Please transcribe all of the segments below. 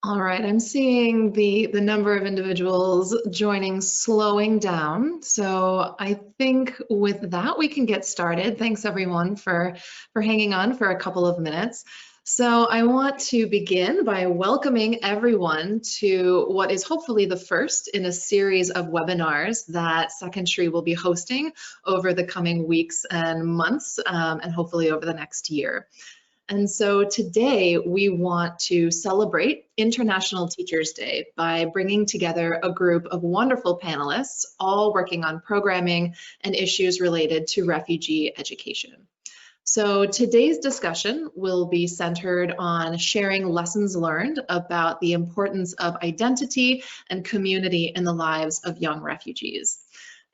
All right, I'm seeing the number of individuals joining slowing down. So I think with that, we can get started. Thanks everyone for hanging on for a couple of minutes. So I want to begin by welcoming everyone to what is hopefully the first in a series of webinars that Second Tree will be hosting over the coming weeks and months, and hopefully over the next year. And so today we want to celebrate International Teachers Day by bringing together a group of wonderful panelists, all working on programming and issues related to refugee education. So today's discussion will be centered on sharing lessons learned about the importance of identity and community in the lives of young refugees.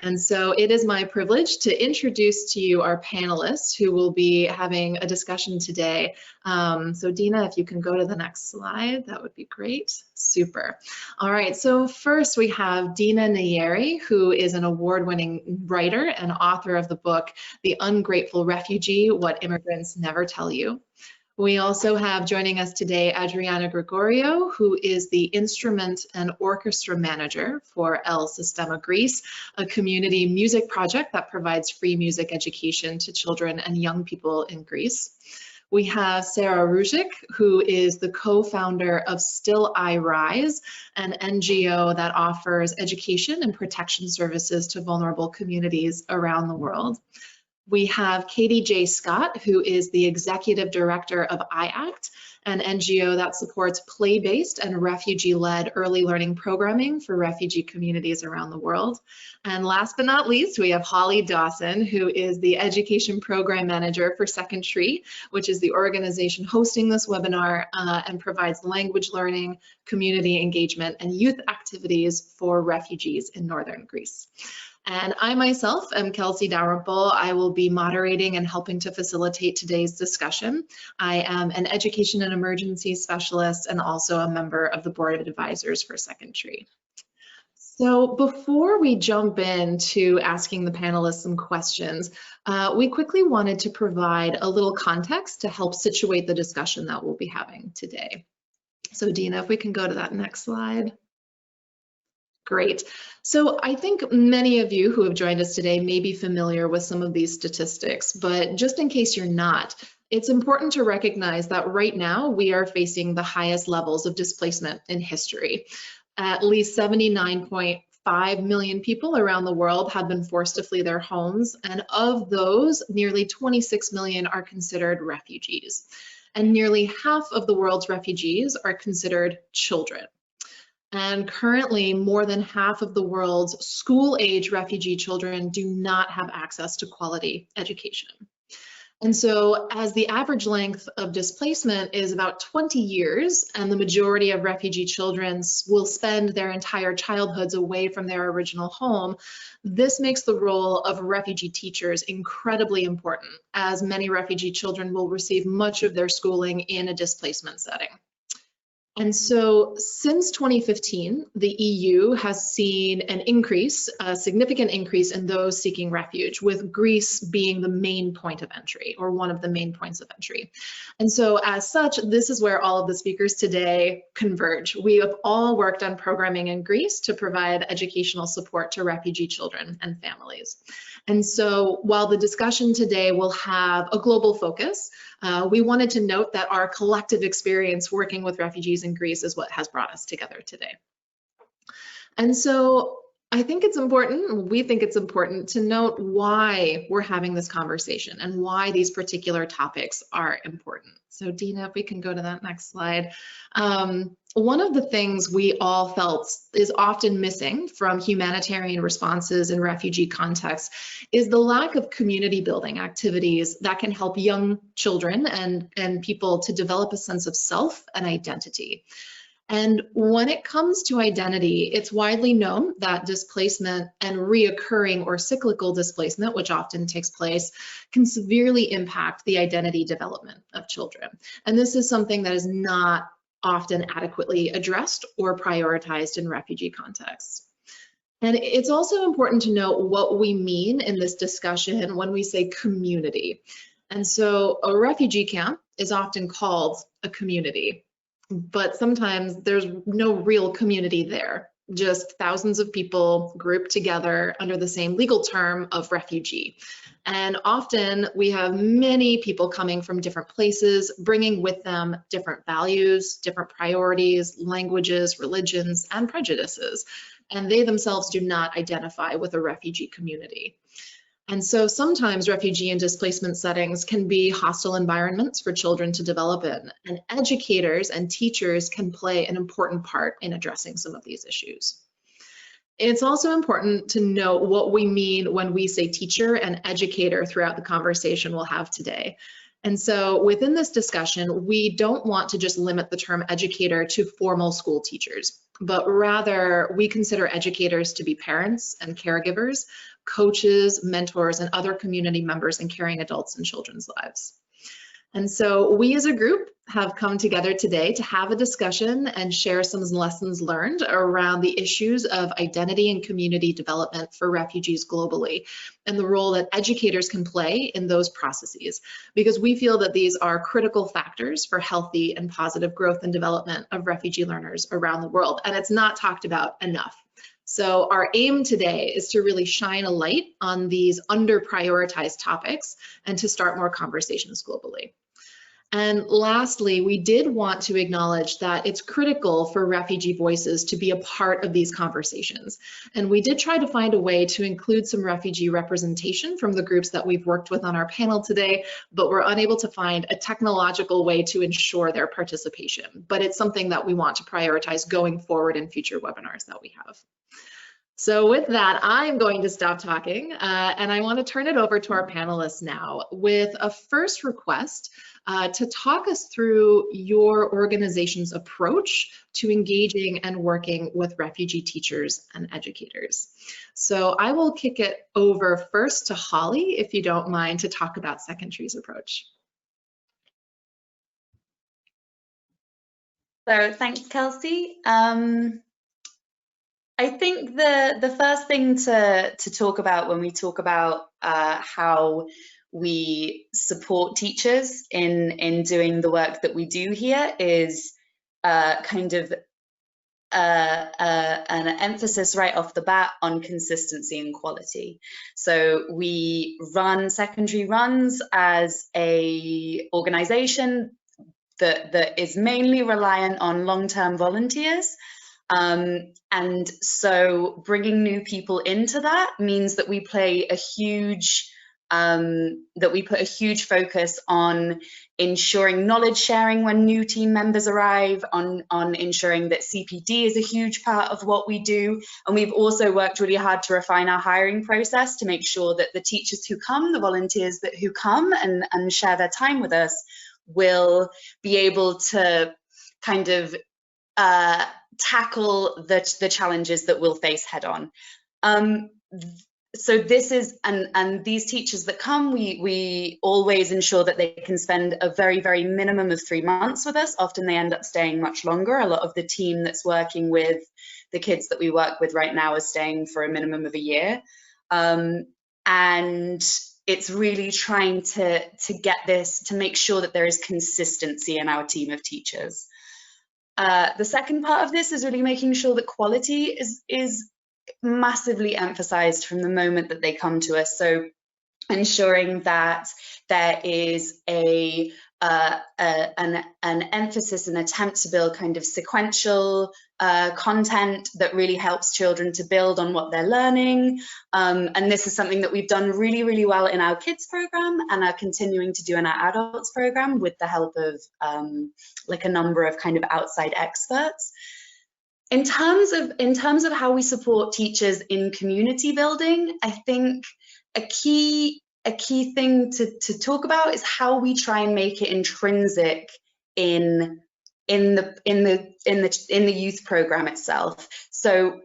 And so it is my privilege to introduce to you our panelists who will be having a discussion today. So Dina, if you can go to the next slide, that would be great. Super. All right, so first we have Dina Nayeri, who is an award-winning writer and author of the book, The Ungrateful Refugee, What Immigrants Never Tell You. We also have joining us today Adriana Grigoriou, who is the Instrument and Orchestra Manager for Sistema Greece, a community music project that provides free music education to children and young people in Greece. We have Sarah Ruzek, who is the co-founder of Still I Rise, an NGO that offers education and protection services to vulnerable communities around the world. We have Katie J. Scott, who is the Executive Director of iACT, an NGO that supports play-based and refugee-led early learning programming for refugee communities around the world. And last but not least, we have Holly Dawson, who is the Education Program Manager for Second Tree, which is the organization hosting this webinar and provides language learning, community engagement, and youth activities for refugees in northern Greece. And I myself am Kelsey Dalrymple. I will be moderating and helping to facilitate today's discussion. I am an education and emergencies specialist and also a member of the board of advisors for Second Tree. So before we jump into asking the panelists some questions, we quickly wanted to provide a little context to help situate the discussion that we'll be having today. So Dina, if we can go to that next slide. Great. So I think many of you who have joined us today may be familiar with some of these statistics, but just in case you're not, it's important to recognize that right now we are facing the highest levels of displacement in history. At least 79.5 million people around the world have been forced to flee their homes, and of those, nearly 26 million are considered refugees. And nearly half of the world's refugees are considered children. And currently, more than half of the world's school-age refugee children do not have access to quality education. And so as the average length of displacement is about 20 years, and the majority of refugee children will spend their entire childhoods away from their original home, this makes the role of refugee teachers incredibly important, as many refugee children will receive much of their schooling in a displacement setting. And so since 2015, the EU has seen an increase, a significant increase in those seeking refuge, with Greece being the main point of entry, or one of the main points of entry. And so as such, this is where all of the speakers today converge. We have all worked on programming in Greece to provide educational support to refugee children and families. And so while the discussion today will have a global focus, we wanted to note that our collective experience working with refugees in Greece is what has brought us together today. And so I think it's important, we think it's important to note why we're having this conversation and why these particular topics are important. So Dina, if we can go to that next slide. One of the things we all felt is often missing from humanitarian responses in refugee contexts is the lack of community building activities that can help young children and people to develop a sense of self and identity. And when it comes to identity, it's widely known that displacement and reoccurring or cyclical displacement, which often takes place, can severely impact the identity development of children. And this is something that is not often adequately addressed or prioritized in refugee contexts. And it's also important to note what we mean in this discussion when we say community. And so a refugee camp is often called a community. but sometimes there's no real community there, just thousands of people grouped together under the same legal term of refugee. And often we have many people coming from different places, bringing with them different values, different priorities, languages, religions, and prejudices. And they themselves do not identify with a refugee community. And so sometimes refugee and displacement settings can be hostile environments for children to develop in, and educators and teachers can play an important part in addressing some of these issues. It's also important to note what we mean when we say teacher and educator throughout the conversation we'll have today. And so within this discussion, we don't want to just limit the term educator to formal school teachers, but rather we consider educators to be parents and caregivers, coaches, mentors, and other community members in caring adults in children's lives. And so we as a group have come together today to have a discussion and share some lessons learned around the issues of identity and community development for refugees globally, and the role that educators can play in those processes, because we feel that these are critical factors for healthy and positive growth and development of refugee learners around the world, and it's not talked about enough. So our aim today is to really shine a light on these under-prioritized topics and to start more conversations globally. And lastly, we did want to acknowledge that it's critical for refugee voices to be a part of these conversations. And we did try to find a way to include some refugee representation from the groups that we've worked with on our panel today, but we're unable to find a technological way to ensure their participation. But it's something that we want to prioritize going forward in future webinars that we have. So with that, I'm going to stop talking and I want to turn it over to our panelists now with a first request to talk us through your organization's approach to engaging and working with refugee teachers and educators. So I will kick it over first to Holly, if you don't mind, to talk about Second Tree's approach. So thanks, Kelsey. I think the first thing to talk about when we talk about how we support teachers in doing the work that we do here is kind of an emphasis right off the bat on consistency and quality. So we run Secondary Runs as a organization that is mainly reliant on long-term volunteers. And so bringing new people into that means that we play a huge, that we put a huge focus on ensuring knowledge sharing when new team members arrive, on ensuring that CPD is a huge part of what we do. And we've also worked really hard to refine our hiring process to make sure that the teachers who come, the volunteers who come and share their time with us will be able to kind of tackle the challenges that we'll face head on. So this is, and these teachers that come, we always ensure that they can spend a very, very minimum of 3 months with us. Often they end up staying much longer. A lot of the team that's working with the kids that we work with right now is staying for a minimum of a year. And it's really trying to get this, to make sure that there is consistency in our team of teachers. The second part of this is really making sure that quality is massively emphasized from the moment that they come to us. So ensuring that there is an emphasis and attempt to build kind of sequential content that really helps children to build on what they're learning. And this is something that we've done really, really well in our kids program and are continuing to do in our adults program with the help of like a number of kind of outside experts. In terms of how we support teachers in community building, I think a key thing to talk about is how we try and make it intrinsic in the youth program itself. So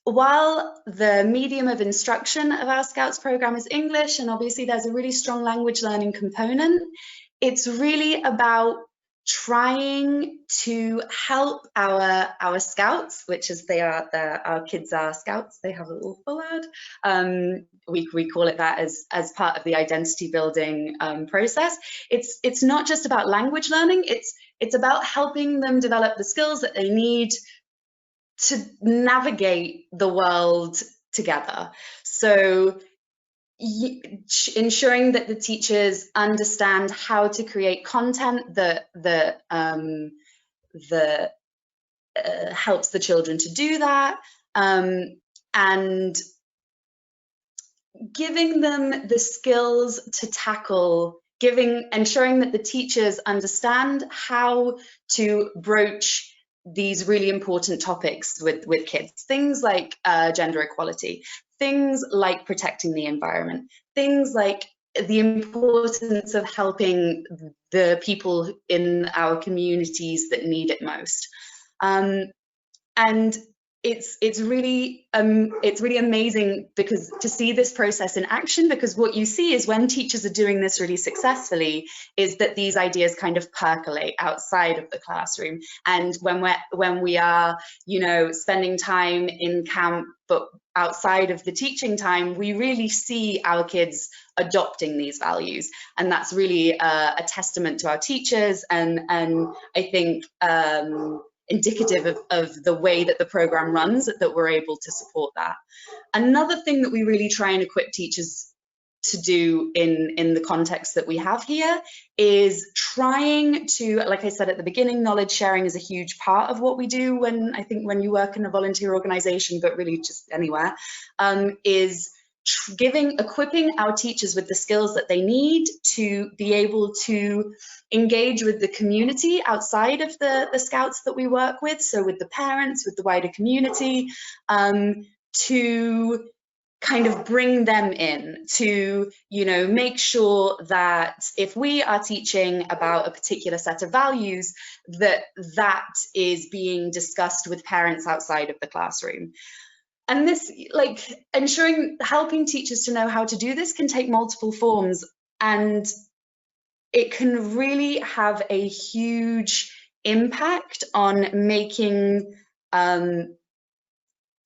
while the medium of instruction of our Scouts program is English, and obviously there's a really strong language learning component, it's really about trying to help our scouts, which is our kids are scouts. They have a little full ad. We call it that as part of the identity building process. It's not just about language learning. It's about helping them develop the skills that they need to navigate the world together. So ensuring that the teachers understand how to create content that helps the children to do that, and giving them the skills to tackle, ensuring that the teachers understand how to broach these really important topics with kids, things like gender equality, things like protecting the environment, things like the importance of helping the people in our communities that need it most. And it's really amazing because to see this process in action, because what you see is when teachers are doing this really successfully is that these ideas kind of percolate outside of the classroom. And when we are, you know, spending time in camp but outside of the teaching time, we really see our kids adopting these values, and that's really a testament to our teachers, and I think indicative of the way that the program runs, that we're able to support that. Another thing that we really try and equip teachers to do in the context that we have here is trying to, like I said at the beginning, knowledge sharing is a huge part of what we do when you work in a volunteer organization, but really just anywhere, is equipping our teachers with the skills that they need to be able to engage with the community outside of the scouts that we work with, so with the parents, with the wider community, to kind of bring them in, to, you know, make sure that if we are teaching about a particular set of values, that is being discussed with parents outside of the classroom. And this, like, helping teachers to know how to do this can take multiple forms, and it can really have a huge impact on making,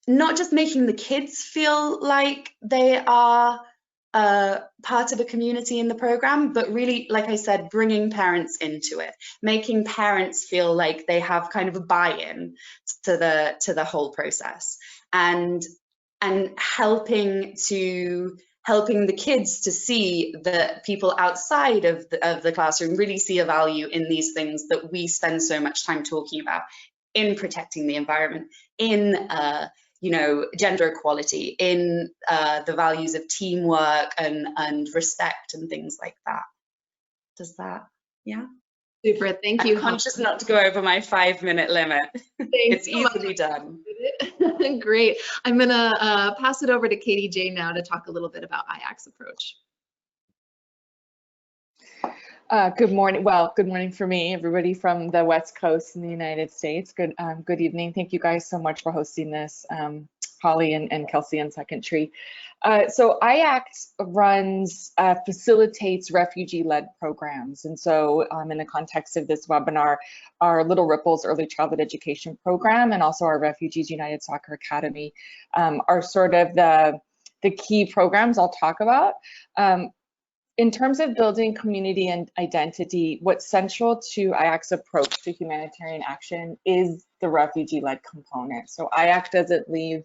not just making the kids feel like they are part of a community in the program, but really, like I said, bringing parents into it, making parents feel like they have kind of a buy-in to the whole process, and helping the kids to see that people outside of the classroom really see a value in these things that we spend so much time talking about, in protecting the environment, in you know, gender equality, in the values of teamwork and respect and things like that. Does that, yeah? Super, thank you. I'm conscious not to go over my 5-minute limit. It's easily done. Great. I'm gonna pass it over to Katie J now to talk a little bit about Ayax Approach. Good morning. Well, good morning for me, everybody from the West Coast in the United States. Good evening. Thank you guys so much for hosting this, Holly and Kelsey and Second Tree. So iACT facilitates refugee-led programs. And so in the context of this webinar, our Little Ripples Early Childhood Education Program and also our Refugees United Soccer Academy are sort of the key programs I'll talk about. In terms of building community and identity, what's central to iACT's approach to humanitarian action is the refugee-led component. So iACT doesn't leave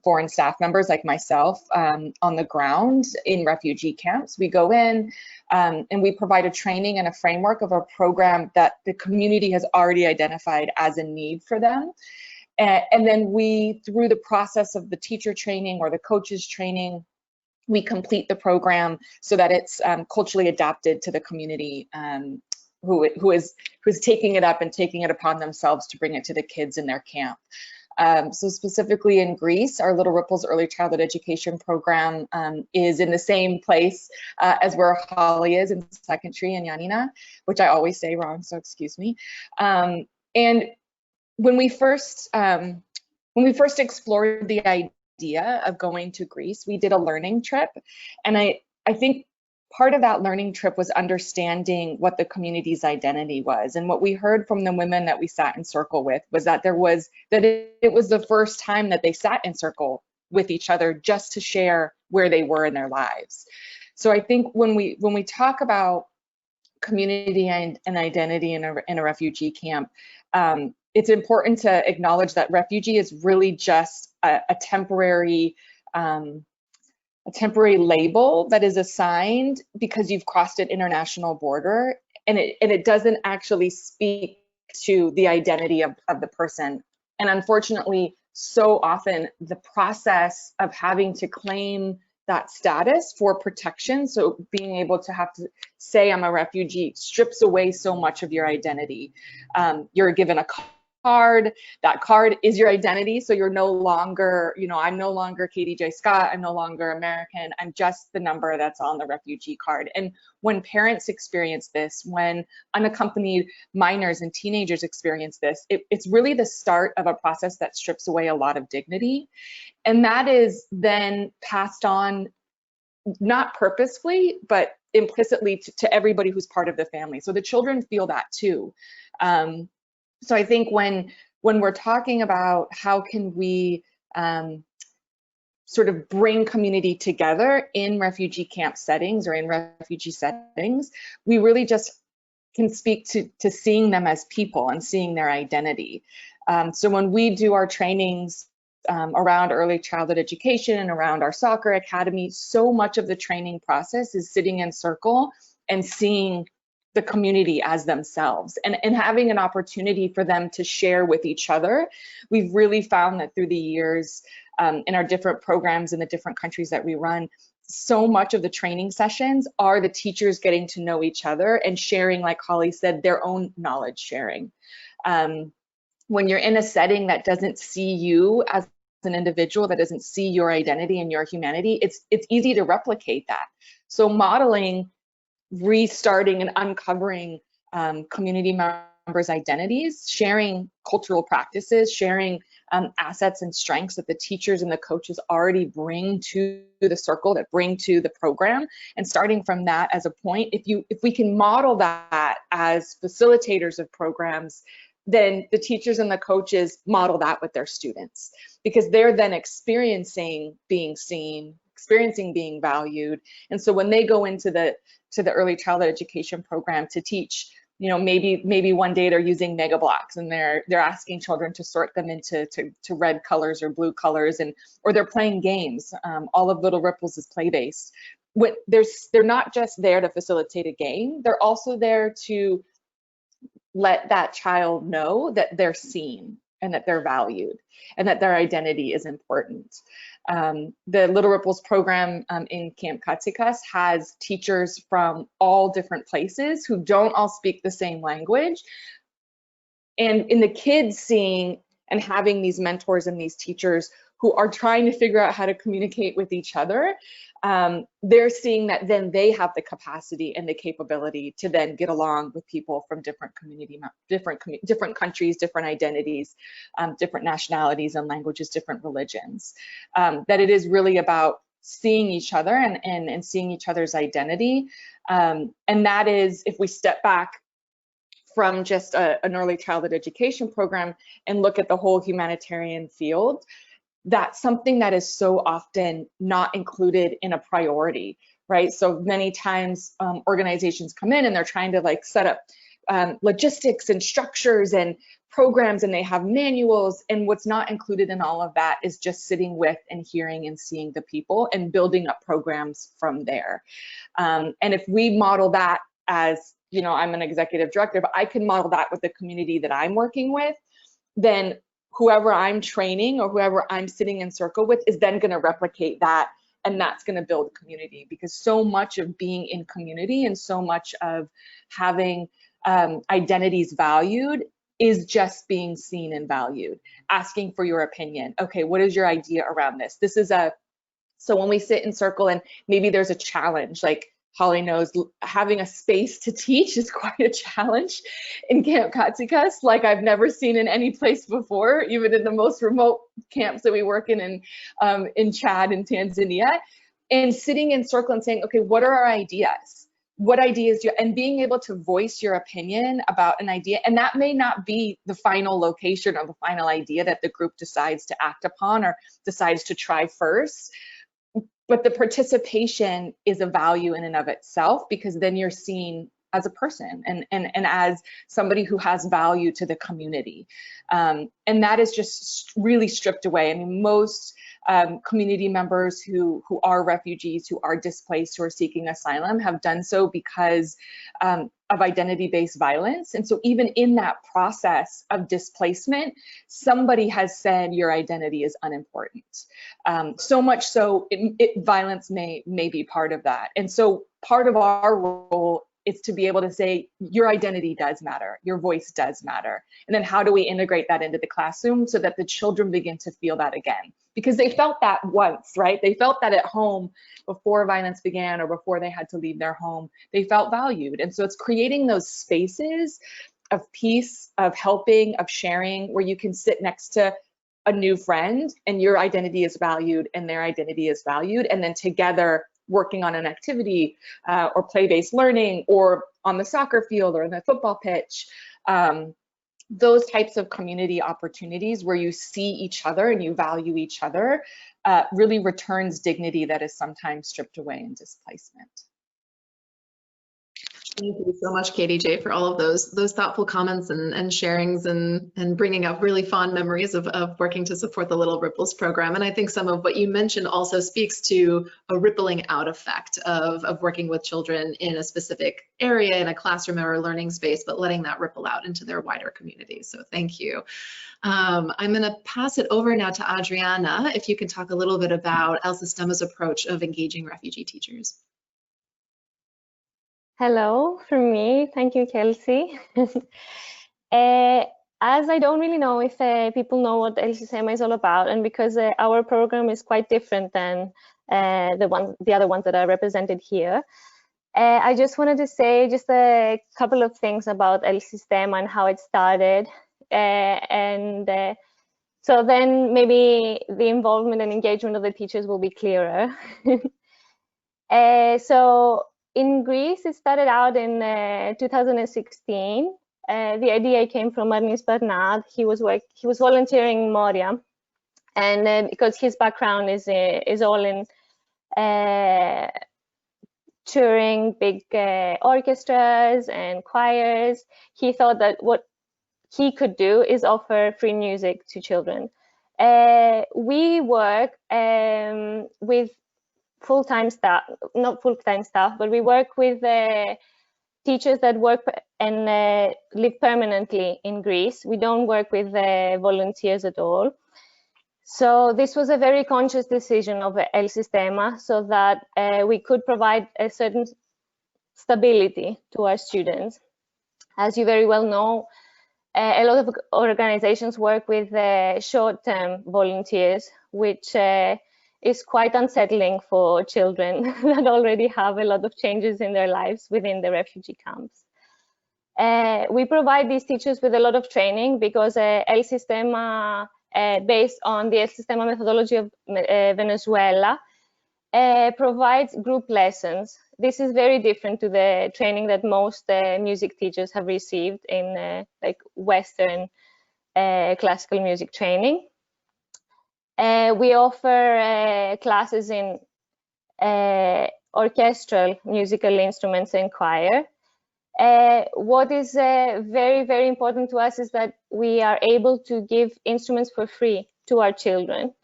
foreign staff members like myself on the ground in refugee camps. We go in and we provide a training and a framework of a program that the community has already identified as a need for them. And then we, through the process of the teacher training or the coaches training, we complete the program so that it's culturally adapted to the community who is taking it up and taking it upon themselves to bring it to the kids in their camp. So specifically in Greece, our Little Ripples Early Childhood Education Program is in the same place as where Holly is in Second Tree and Yanina, which I always say wrong, so excuse me. And when we first explored the idea of going to Greece, we did a learning trip, and I think part of that learning trip was understanding what the community's identity was. And what we heard from the women that we sat in circle with was that it was the first time that they sat in circle with each other just to share where they were in their lives. So I think when we talk about community and identity in a refugee camp, it's important to acknowledge that refugee is really just a temporary label that is assigned because you've crossed an international border, and it doesn't actually speak to the identity of the person. And unfortunately, so often the process of having to claim that status for protection, so being able to have to say I'm a refugee, strips away so much of your identity. You're given a card, that card is your identity, so you're no longer, I'm no longer Katie J. Scott, I'm no longer American, I'm just the number that's on the refugee card. And when parents experience this, when unaccompanied minors and teenagers experience this, it's really the start of a process that strips away a lot of dignity. And that is then passed on, not purposefully, but implicitly to everybody who's part of the family. So the children feel that too. So I think when we're talking about how can we sort of bring community together in refugee camp settings or in refugee settings, we really just can speak to seeing them as people and seeing their identity. So when we do our trainings around early childhood education and around our soccer academy, so much of the training process is sitting in circle and seeing the community as themselves and having an opportunity for them to share with each other. We've really found that through the years in our different programs in the different countries that we run, so much of the training sessions are the teachers getting to know each other and sharing, like Holly said, their own knowledge sharing. When you're in a setting that doesn't see you as an individual, that doesn't see your identity and your humanity, it's easy to replicate that. So modeling, restarting and uncovering community members' identities, sharing cultural practices, sharing assets and strengths that the teachers and the coaches already bring to the circle, that bring to the program, and starting from that as a point. If we can model that as facilitators of programs, then the teachers and the coaches model that with their students, because they're then experiencing being seen, experiencing being valued. And so when they go into the early childhood education program to teach, maybe one day they're using mega blocks and they're asking children to sort them into red colors or blue colors, or they're playing games. All of Little Ripples is play-based. They're not just there to facilitate a game, they're also there to let that child know that they're seen and that they're valued and that their identity is important. The Little Ripples program in Camp Katsikas has teachers from all different places who don't all speak the same language. And in the kids seeing and having these mentors and these teachers who are trying to figure out how to communicate with each other, they're seeing that then they have the capacity and the capability to then get along with people from different different countries, different identities, different nationalities and languages, different religions. That it is really about seeing each other and seeing each other's identity. And that is, if we step back from just an early childhood education program and look at the whole humanitarian field, that's something that is so often not included in a priority, right? So many times organizations come in and they're trying to set up logistics and structures and programs, and they have manuals, and what's not included in all of that is just sitting with and hearing and seeing the people and building up programs from there. And if we model that as, I'm an executive director, but I can model that with the community that I'm working with, then whoever I'm training or whoever I'm sitting in circle with is then going to replicate that, and that's going to build community, because so much of being in community and so much of having identities valued is just being seen and valued, asking for your opinion. Okay, what is your idea around this? So when we sit in circle and maybe there's a challenge, like Holly knows, having a space to teach is quite a challenge in Camp Katsikas, like I've never seen in any place before, even in the most remote camps that we work in Chad and Tanzania. and sitting in circle and saying, okay, what are our ideas? What ideas do you, and being able to voice your opinion about an idea, and that may not be the final location or the final idea that the group decides to act upon or decides to try first, but the participation is a value in and of itself, because then you're seen as a person and as somebody who has value to the community. And that is just really stripped away. I mean, most community members who are refugees, who are displaced, who are seeking asylum have done so because of identity-based violence. And so even in that process of displacement, somebody has said your identity is unimportant. So much so, violence may be part of that. And so part of our role is to be able to say your identity does matter, your voice does matter. And then how do we integrate that into the classroom so that the children begin to feel that again? Because they felt that once, right? They felt that at home before violence began or before they had to leave their home. They felt valued. And so it's creating those spaces of peace, of helping, of sharing, where you can sit next to a new friend and your identity is valued and their identity is valued. And then together, working on an activity or play-based learning or on the soccer field or in the football pitch, those types of community opportunities where you see each other and you value each other really returns dignity that is sometimes stripped away in displacement. Thank you so much, Katie J, for all of those thoughtful comments and sharings and bringing up really fond memories of working to support the Little Ripples program. And I think some of what you mentioned also speaks to a rippling out effect of working with children in a specific area, in a classroom or a learning space, but letting that ripple out into their wider communities. So thank you. I'm going to pass it over now to Adriana, if you can talk a little bit about El Sistema's approach of engaging refugee teachers. Hello from me. Thank you, Kelsey. As I don't really know if people know what El Sistema is all about, and because our program is quite different than the other ones that are represented here, I just wanted to say just a couple of things about El Sistema and how it started. So then maybe the involvement and engagement of the teachers will be clearer. So in Greece, it started out in 2016. The idea came from Ernest Bernard. He was volunteering in Moria, and because his background is all in touring big orchestras and choirs, he thought that what he could do is offer free music to children. We work with full-time staff, not full-time staff, but we work with teachers that work and live permanently in Greece. We don't work with volunteers at all. So this was a very conscious decision of El Sistema, so that we could provide a certain stability to our students. As you very well know, a lot of organizations work with short-term volunteers, which is quite unsettling for children that already have a lot of changes in their lives within the refugee camps. We provide these teachers with a lot of training because El Sistema, based on the El Sistema methodology of Venezuela, provides group lessons. This is very different to the training that most music teachers have received in like Western classical music training. We offer classes in orchestral musical instruments and choir. What is very, very important to us is that we are able to give instruments for free to our children.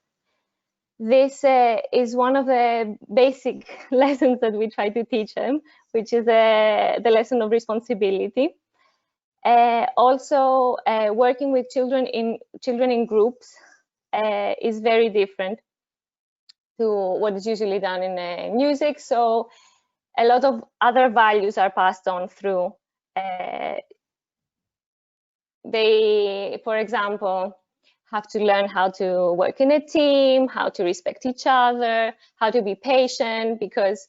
This is one of the basic lessons that we try to teach them, which is the lesson of responsibility. Also, working with children in groups is very different to what is usually done in music. So a lot of other values are passed on through. They, for example, have to learn how to work in a team, how to respect each other, how to be patient, because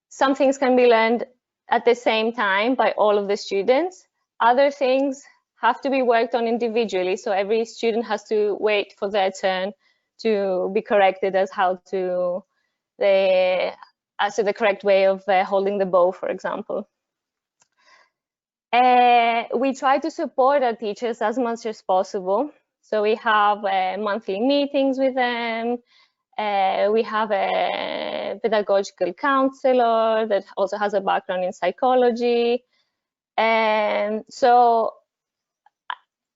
some things can be learned at the same time by all of the students. Other things have to be worked on individually, so every student has to wait for their turn to be corrected as how to the correct way of holding the bow, for example. We try to support our teachers as much as possible. So we have monthly meetings with them. We have a pedagogical counselor that also has a background in psychology. And so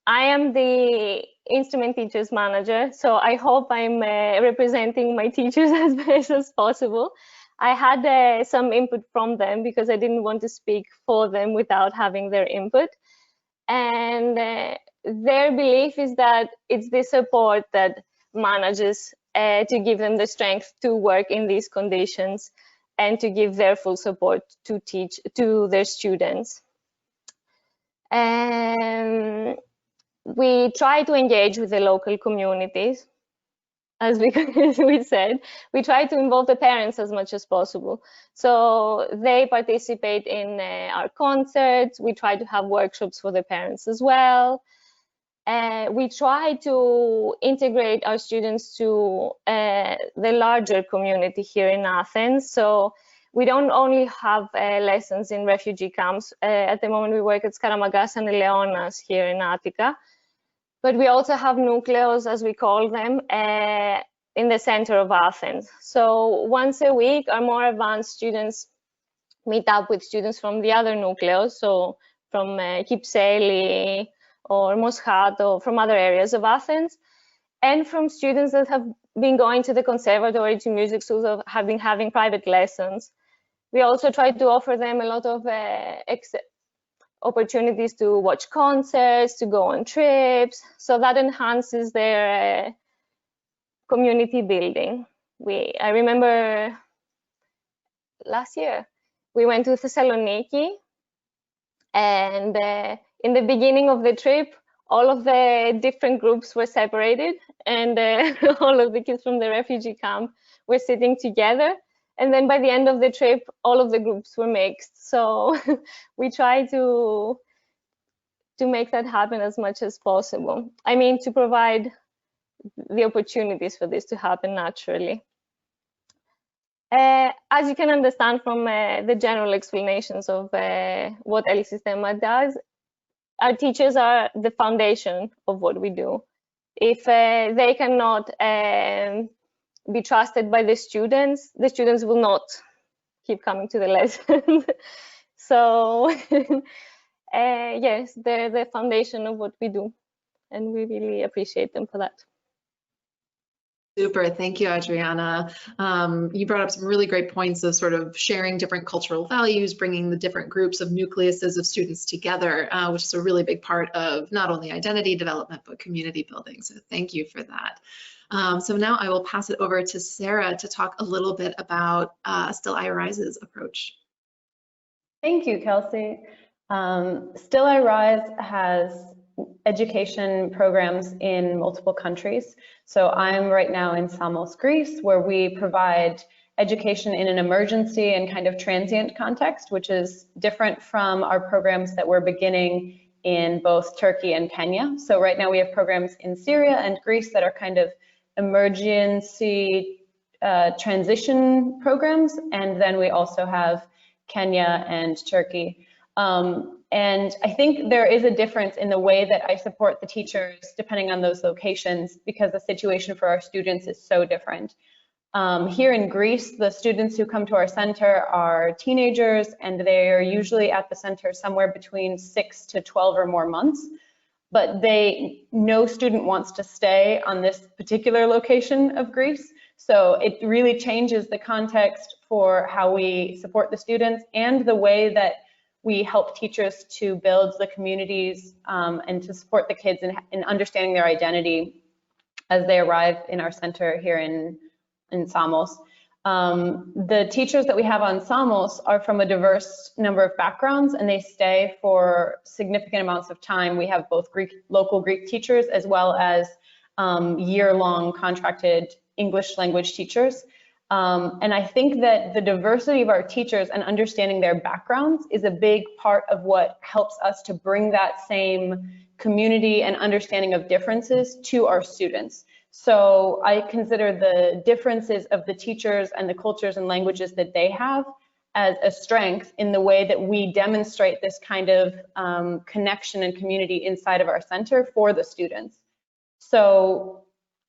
I am the instrument teachers manager, so I hope I'm representing my teachers as best as possible. I had some input from them because I didn't want to speak for them without having their input. And their belief is that it's the support that manages to give them the strength to work in these conditions and to give their full support to teach to their students. And we try to engage with the local communities, as we said. We try to involve the parents as much as possible. So they participate in our concerts. We try to have workshops for the parents as well. We try to integrate our students to the larger community here in Athens. So we don't only have lessons in refugee camps. At the moment, we work at Skaramagas and Eleonas here in Attica. But we also have nucleos, as we call them, in the center of Athens. So once a week, our more advanced students meet up with students from the other nucleos, so from Kypseli or Moschato, from other areas of Athens, and from students that have been going to the conservatory, to music schools, or have been having private lessons. We also try to offer them a lot of opportunities to watch concerts, to go on trips, so that enhances their community building. I remember last year we went to Thessaloniki, and in the beginning of the trip, all of the different groups were separated, and all of the kids from the refugee camp were sitting together. And then by the end of the trip, all of the groups were mixed. So we try to make that happen as much as possible. I mean, to provide the opportunities for this to happen naturally. As you can understand from the general explanations of what El Sistema does, our teachers are the foundation of what we do. If they cannot be trusted by the students will not keep coming to the lesson. So yes, they're the foundation of what we do, and we really appreciate them for that. Super, thank you, Adriana. You brought up some really great points of sort of sharing different cultural values, bringing the different groups of nucleuses of students together, which is a really big part of not only identity development, but community building. So thank you for that. So now I will pass it over to Sarah to talk a little bit about Still I Rise's approach. Thank you, Kelsey. Still I Rise has education programs in multiple countries. So I'm right now in Samos, Greece, where we provide education in an emergency and kind of transient context, which is different from our programs that we're beginning in both Turkey and Kenya. So right now we have programs in Syria and Greece that are kind of emergency transition programs, and then we also have Kenya and Turkey. And I think there is a difference in the way that I support the teachers depending on those locations, because the situation for our students is so different. Here in Greece, the students who come to our center are teenagers, and they are usually at the center somewhere between 6 to 12 or more months. But no student wants to stay on this particular location of Greece. So it really changes the context for how we support the students and the way that we help teachers to build the communities and to support the kids in understanding their identity as they arrive in our center here in Samos. The teachers that we have on Samos are from a diverse number of backgrounds, and they stay for significant amounts of time. We have both local Greek teachers as well as year-long contracted English language teachers. And I think that the diversity of our teachers and understanding their backgrounds is a big part of what helps us to bring that same community and understanding of differences to our students. So I consider the differences of the teachers and the cultures and languages that they have as a strength in the way that we demonstrate this kind of connection and community inside of our center for the students. So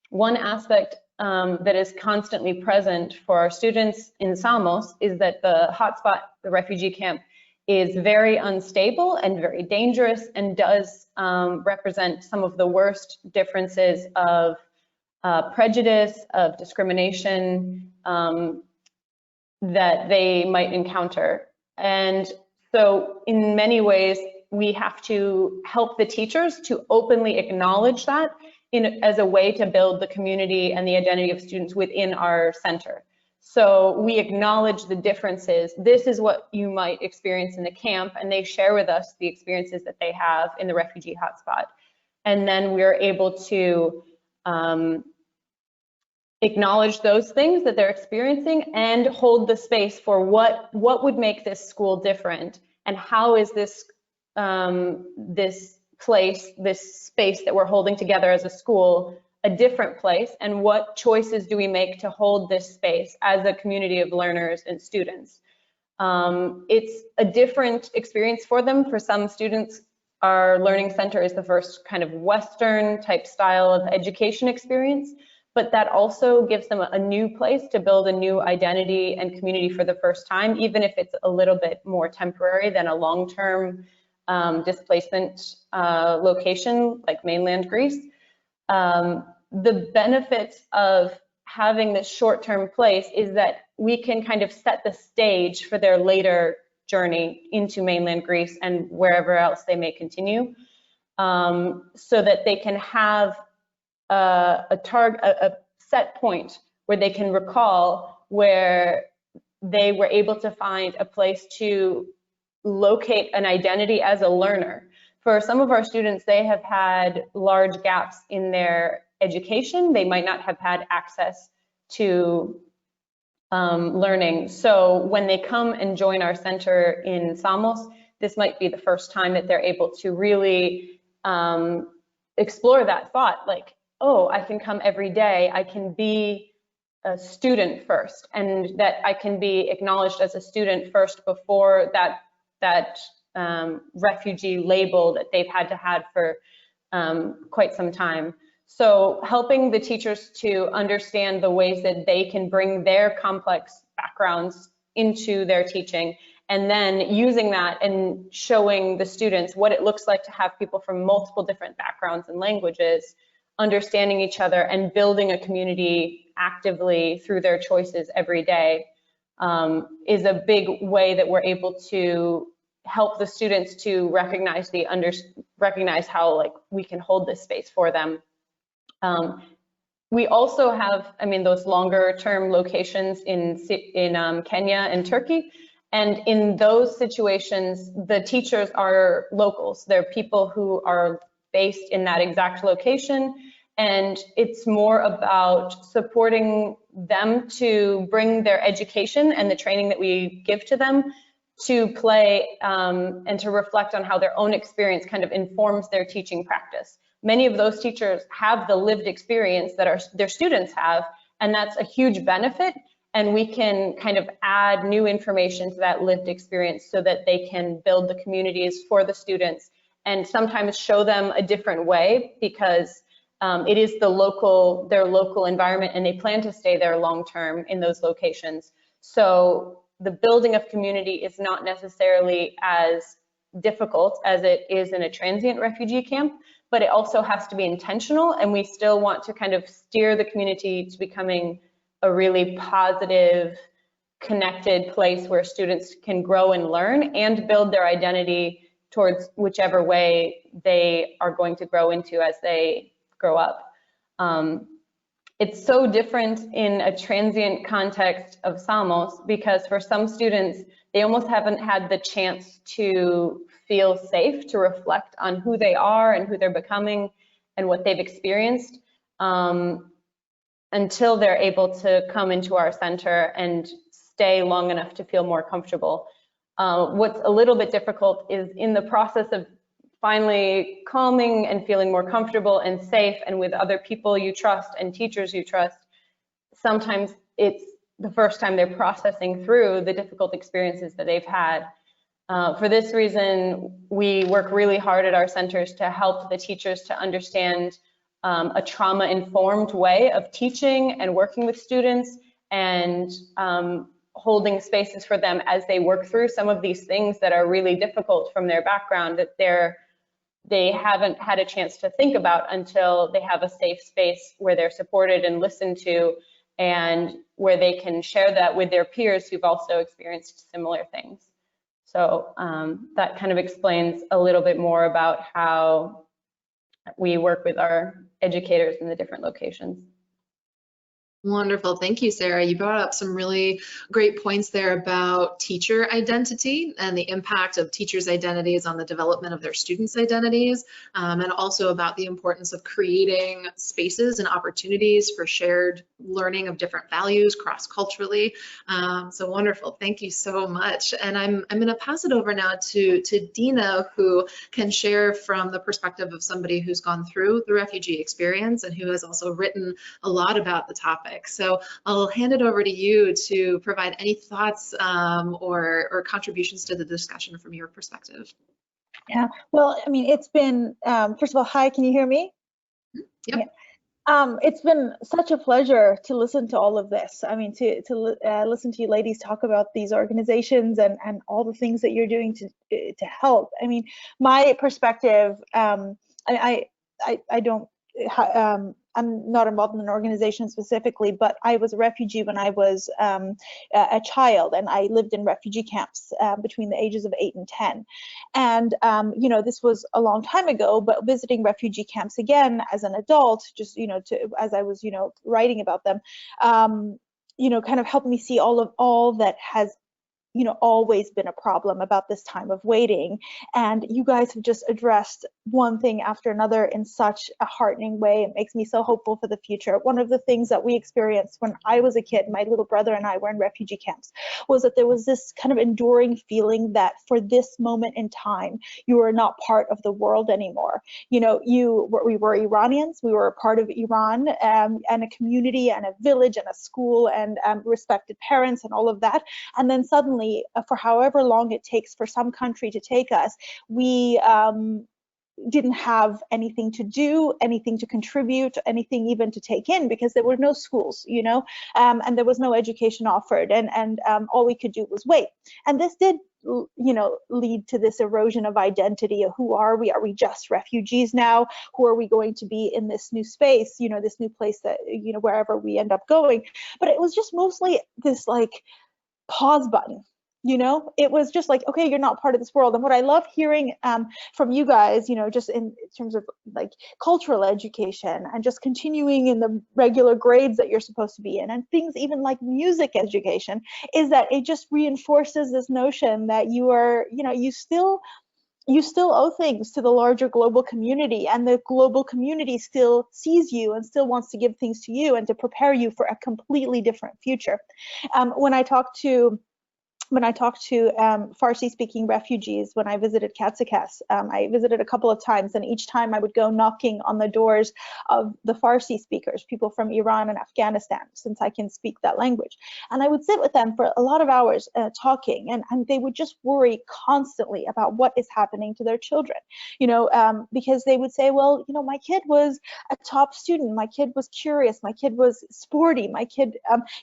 one aspect that is constantly present for our students in Samos is that the hotspot, the refugee camp, is very unstable and very dangerous and does represent some of the worst differences of prejudice, of discrimination that they might encounter. And so in many ways, we have to help the teachers to openly acknowledge that as a way to build the community and the identity of students within our center. So we acknowledge the differences. This is what you might experience in the camp, and they share with us the experiences that they have in the refugee hotspot. And then we're able to acknowledge those things that they're experiencing and hold the space for what would make this school different, and how is this this place, this space that we're holding together as a school, a different place, and what choices do we make to hold this space as a community of learners and students. It's a different experience for them. For some students, our learning center is the first kind of Western type style of education experience, but that also gives them a new place to build a new identity and community for the first time, even if it's a little bit more temporary than a long-term displacement location like mainland Greece. The benefits of having this short-term place is that we can kind of set the stage for their later journey into mainland Greece and wherever else they may continue, so that they can have a set point where they can recall where they were able to find a place to locate an identity as a learner. For some of our students, they have had large gaps in their education. They might not have had access to learning. So when they come and join our center in Samos, this might be the first time that they're able to really explore that thought, like, oh, I can come every day, I can be a student first, and that I can be acknowledged as a student first before that refugee label that they've had to have for quite some time. So helping the teachers to understand the ways that they can bring their complex backgrounds into their teaching, and then using that and showing the students what it looks like to have people from multiple different backgrounds and languages understanding each other and building a community actively through their choices every day is a big way that we're able to help the students to recognize how like we can hold this space for them. We also have, I mean, those longer term locations in Kenya and Turkey. And in those situations, the teachers are locals. They're people who are based in that exact location. And it's more about supporting them to bring their education and the training that we give to them to play and to reflect on how their own experience kind of informs their teaching practice. Many of those teachers have the lived experience that their students have, and that's a huge benefit. And we can kind of add new information to that lived experience so that they can build the communities for the students and sometimes show them a different way, because it is their local environment, and they plan to stay there long-term in those locations. So the building of community is not necessarily as difficult as it is in a transient refugee camp, but it also has to be intentional, and we still want to kind of steer the community to becoming a really positive, connected place where students can grow and learn and build their identity towards whichever way they are going to grow into as they grow up. It's so different in a transient context of Samos, because for some students, they almost haven't had the chance to feel safe to reflect on who they are and who they're becoming and what they've experienced until they're able to come into our center and stay long enough to feel more comfortable. What's a little bit difficult is in the process of finally calming and feeling more comfortable and safe and with other people you trust and teachers you trust, sometimes it's the first time they're processing through the difficult experiences that they've had. For this reason, we work really hard at our centers to help the teachers to understand a trauma-informed way of teaching and working with students, and holding spaces for them as they work through some of these things that are really difficult from their background, that they haven't had a chance to think about until they have a safe space where they're supported and listened to, and where they can share that with their peers who've also experienced similar things. So that kind of explains a little bit more about how we work with our educators in the different locations. Wonderful. Thank you, Sarah. You brought up some really great points there about teacher identity and the impact of teachers' identities on the development of their students' identities, and also about the importance of creating spaces and opportunities for shared learning of different values cross-culturally. So wonderful. Thank you so much. And I'm going to pass it over now to Dina, who can share from the perspective of somebody who's gone through the refugee experience and who has also written a lot about the topic. So I'll hand it over to you to provide any thoughts or contributions to the discussion from your perspective. Yeah, well, I mean, it's been, first of all, hi, can you hear me? Yep. Yeah. It's been such a pleasure to listen to all of this. I mean, to listen to you ladies talk about these organizations and all the things that you're doing to help. I mean, my perspective, I don't, I'm not involved in an organization specifically, but I was a refugee when I was a child, and I lived in refugee camps between the ages of 8 and 10. And, you know, this was a long time ago, but visiting refugee camps again as an adult, just, you know, as I was, you know, writing about them, you know, kind of helped me see all that has, you know, always been a problem about this time of waiting. And you guys have just addressed one thing after another in such a heartening way. It makes me so hopeful for the future. One of the things that we experienced when I was a kid, my little brother and I were in refugee camps, was that there was this kind of enduring feeling that for this moment in time, you are not part of the world anymore. You know, we were Iranians, we were a part of Iran, and a community and a village and a school and respected parents and all of that. And then suddenly, for however long it takes for some country to take us, we didn't have anything to do, anything to contribute, anything even to take in, because there were no schools, you know, and there was no education offered, and all we could do was wait. And this did, you know, lead to this erosion of identity. Of who are we? Are we just refugees now? Who are we going to be in this new space, you know, this new place that, you know, wherever we end up going? But it was just mostly this like pause button. You know, it was just like, okay, you're not part of this world. And what I love hearing from you guys, you know, just in terms of like cultural education and just continuing in the regular grades that you're supposed to be in, and things even like music education, is that it just reinforces this notion that you are, you know, you still owe things to the larger global community, and the global community still sees you and still wants to give things to you and to prepare you for a completely different future. When I talk to Farsi-speaking refugees, when I visited Katsakas, I visited a couple of times, and each time I would go knocking on the doors of the Farsi speakers, people from Iran and Afghanistan, since I can speak that language. And I would sit with them for a lot of hours talking, and they would just worry constantly about what is happening to their children, you know, because they would say, well, you know, my kid was a top student, my kid was curious, my kid was sporty, my kid,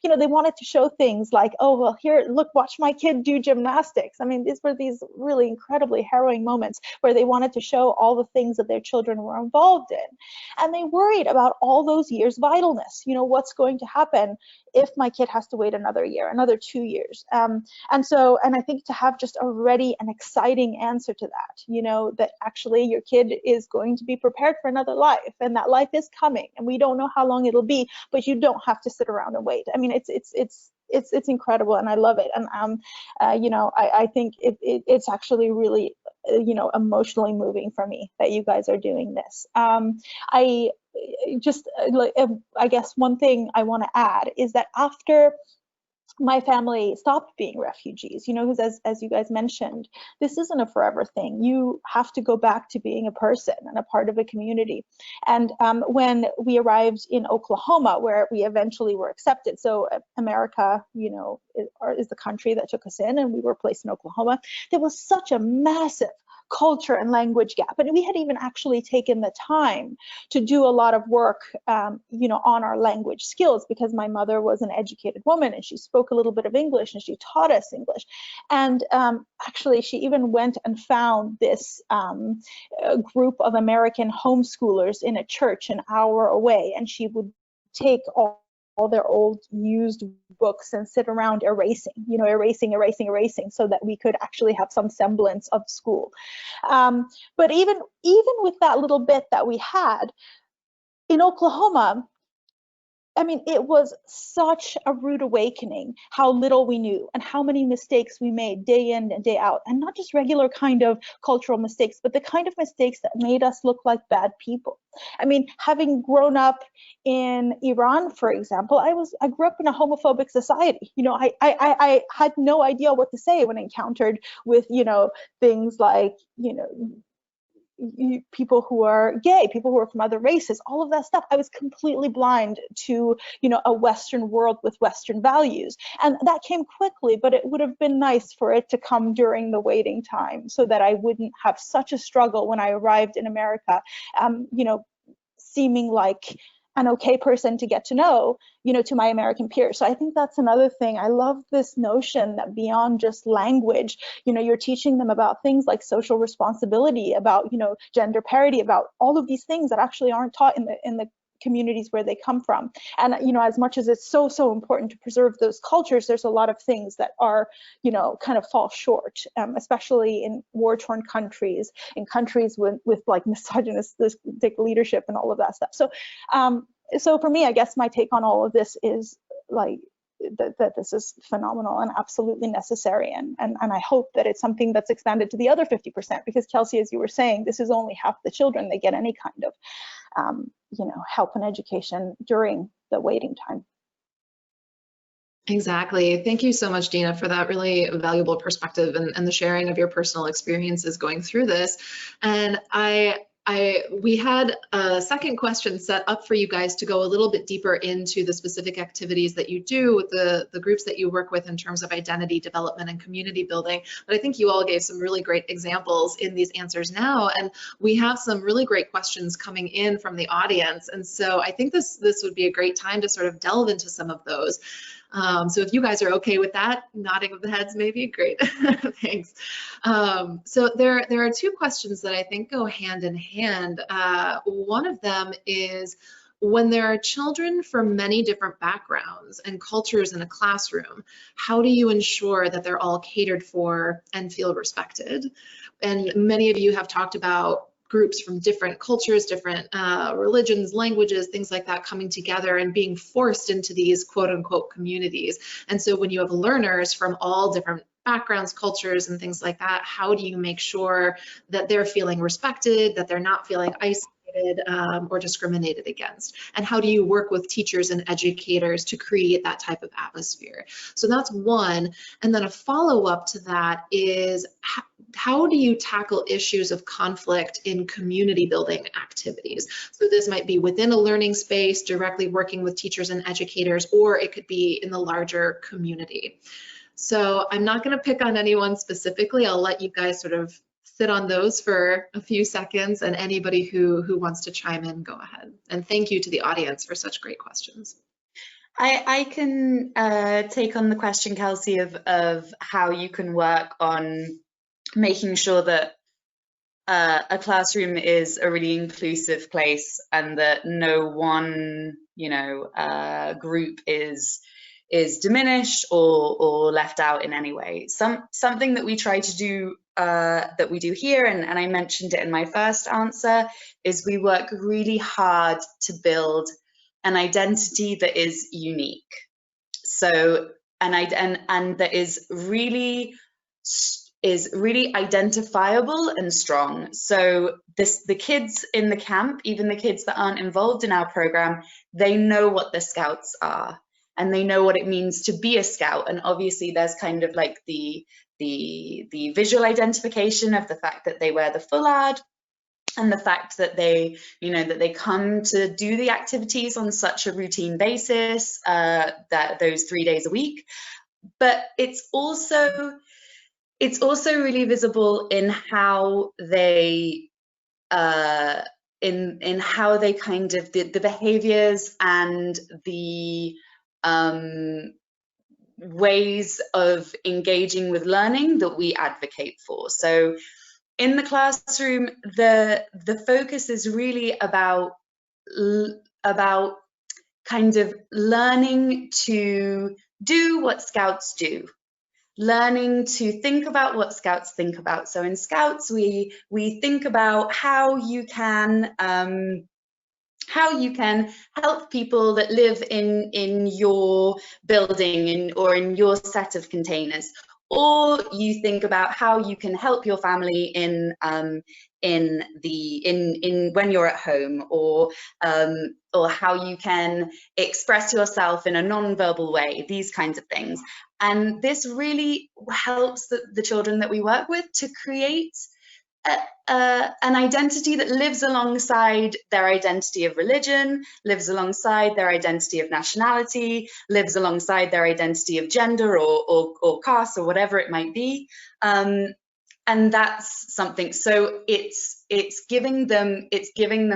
you know, they wanted to show things like, oh, well, here, look, watch my kid do gymnastics. I mean, these were these really incredibly harrowing moments where they wanted to show all the things that their children were involved in. And they worried about all those years of idleness. You know, what's going to happen if my kid has to wait another year, another 2 years? And I think to have just a ready and exciting answer to that, you know, that actually your kid is going to be prepared for another life, and that life is coming, and we don't know how long it'll be, but you don't have to sit around and wait. I mean, it's incredible, and I love it. And you know, I think it's actually really, you know, emotionally moving for me that you guys are doing this. I just, I guess one thing I want to add is that after my family stopped being refugees, you know, because as you guys mentioned, this isn't a forever thing. You have to go back to being a person and a part of a community. And when we arrived in Oklahoma, where we eventually were accepted, so America, you know, is the country that took us in, and we were placed in Oklahoma, there was such a massive culture and language gap. And we had even actually taken the time to do a lot of work, you know, on our language skills, because my mother was an educated woman and she spoke a little bit of English and she taught us English. And actually, she even went and found this group of American homeschoolers in a church an hour away, and she would take all their old used books and sit around erasing, you know, erasing, so that we could actually have some semblance of school. But even with that little bit that we had in Oklahoma, I mean, it was such a rude awakening how little we knew and how many mistakes we made day in and day out, and not just regular kind of cultural mistakes, but the kind of mistakes that made us look like bad people. I mean, having grown up in Iran, for example, I grew up in a homophobic society. You know, I had no idea what to say when encountered with, you know, things like, you know, people who are gay, people who are from other races, all of that stuff. I was completely blind to, you know, a Western world with Western values. And that came quickly, but it would have been nice for it to come during the waiting time so that I wouldn't have such a struggle when I arrived in America, you know, seeming like an okay person to get to know, you know, to my American peers. So I think that's another thing. I love this notion that beyond just language, you know, you're teaching them about things like social responsibility, about, you know, gender parity, about all of these things that actually aren't taught in the communities where they come from. And, you know, as much as it's so important to preserve those cultures, there's a lot of things that are, you know, kind of fall short, especially in war-torn countries, in countries with like misogynistic leadership and all of that stuff. So, so for me, I guess my take on all of this is like that this is phenomenal and absolutely necessary. And I hope that it's something that's expanded to the other 50%, because Kelsey, as you were saying, this is only half the children that get any kind of you know, help and education during the waiting time. Exactly. Thank you so much, Dina, for that really valuable perspective and the sharing of your personal experiences going through this. And we had a second question set up for you guys to go a little bit deeper into the specific activities that you do with the groups that you work with in terms of identity development and community building. But I think you all gave some really great examples in these answers now, and we have some really great questions coming in from the audience. And so I think this would be a great time to sort of delve into some of those. So if you guys are okay with that, nodding of the heads maybe, great, thanks. So there are two questions that I think go hand in hand. One of them is, when there are children from many different backgrounds and cultures in a classroom, how do you ensure that they're all catered for and feel respected? And many of you have talked about groups from different cultures, different religions, languages, things like that coming together and being forced into these quote unquote communities. And so when you have learners from all different backgrounds, cultures, and things like that, how do you make sure that they're feeling respected, that they're not feeling isolated or discriminated against? And how do you work with teachers and educators to create that type of atmosphere? So that's one. And then a follow-up to that is, how do you tackle issues of conflict in community building activities? So this might be within a learning space, directly working with teachers and educators, or it could be in the larger community. So I'm not going to pick on anyone specifically. I'll let you guys sort of sit on those for a few seconds, and anybody who wants to chime in, go ahead. And thank you to the audience for such great questions. I can take on the question, Kelsey, of how you can work on making sure that a classroom is a really inclusive place, and that no one, you know, group is diminished or left out in any way. Something that we try to do, that we do here, and I mentioned it in my first answer, is we work really hard to build an identity that is unique. So and that is really identifiable and strong. So the kids in the camp, even the kids that aren't involved in our program, they know what the Scouts are. and they know what it means to be a Scout. And obviously there's kind of like the visual identification of the fact that they wear the foulard, and the fact that they, that they come to do the activities on such a routine basis, that those 3 days a week. But it's also really visible in how they, in how they kind of, the behaviors and the ways of engaging with learning that we advocate for. So in the classroom, the focus is really about kind of learning to do what Scouts do, learning to think about what Scouts think about. So in Scouts, we think about how you can help people that live in your building or in your set of containers. Or you think about how you can help your family in when you're at home, or how you can express yourself in a non-verbal way, these kinds of things. And this really helps the children that we work with to create an identity that lives alongside their identity of religion, lives alongside their identity of nationality, lives alongside their identity of gender or caste or whatever it might be. And that's something. So it's giving them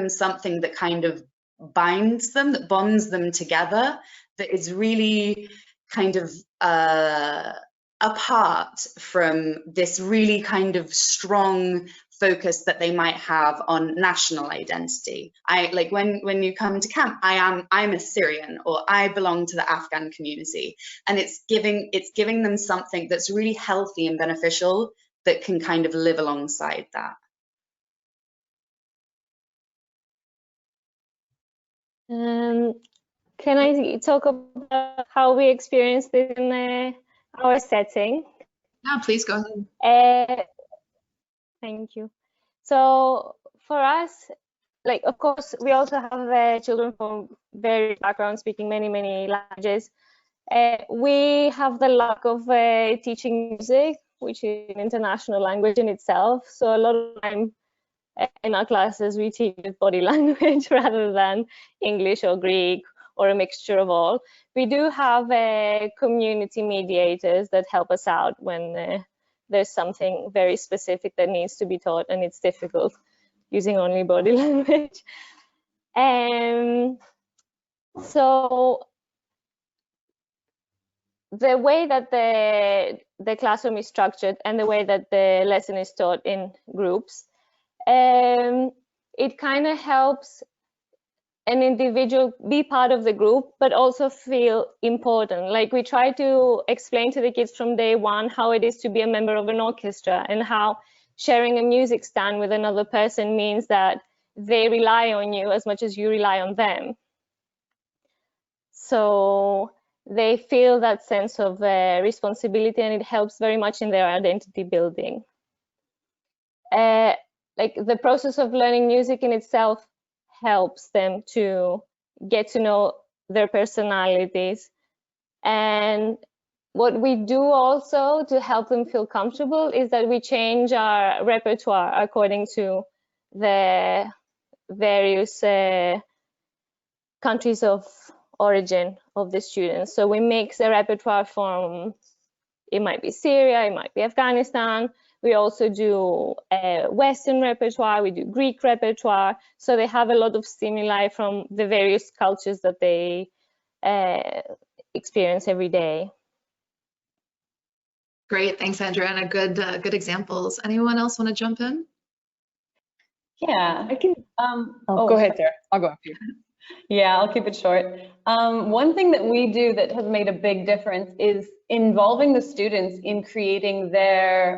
something that kind of binds them, that bonds them together, that is really kind of apart from this really kind of strong focus that they might have on national identity. Like when you come to camp, I'm a Syrian, or I belong to the Afghan community, and it's giving them something that's really healthy and beneficial that can kind of live alongside that. Can I talk about how we experienced this in our setting? Yeah, please go ahead. Thank you. So for us, like, of course, we also have children from various backgrounds speaking many languages. We have the luck of teaching music, which is an international language in itself. So a lot of time in our classes, we teach with body language rather than English or Greek or a mixture of all. We do have community mediators that help us out when there's something very specific that needs to be taught and it's difficult using only body language. So the way that the classroom is structured and the way that the lesson is taught in groups, it kind of helps an individual be part of the group, but also feel important. Like, we try to explain to the kids from day one how it is to be a member of an orchestra, and how sharing a music stand with another person means that they rely on you as much as you rely on them. So they feel that sense of responsibility, and it helps very much in their identity building. Like, the process of learning music in itself helps them to get to know their personalities. And what we do also to help them feel comfortable is that we change our repertoire according to the various countries of origin of the students. So we mix a repertoire from, it might be Syria, it might be Afghanistan. We also do Western repertoire, we do Greek repertoire. So they have a lot of stimuli from the various cultures that they experience every day. Great, thanks, Adriana. Good examples. Anyone else want to jump in? Yeah, I can. Go ahead, Sarah. I'll go after you. Yeah, I'll keep it short. One thing that we do that has made a big difference is involving the students in creating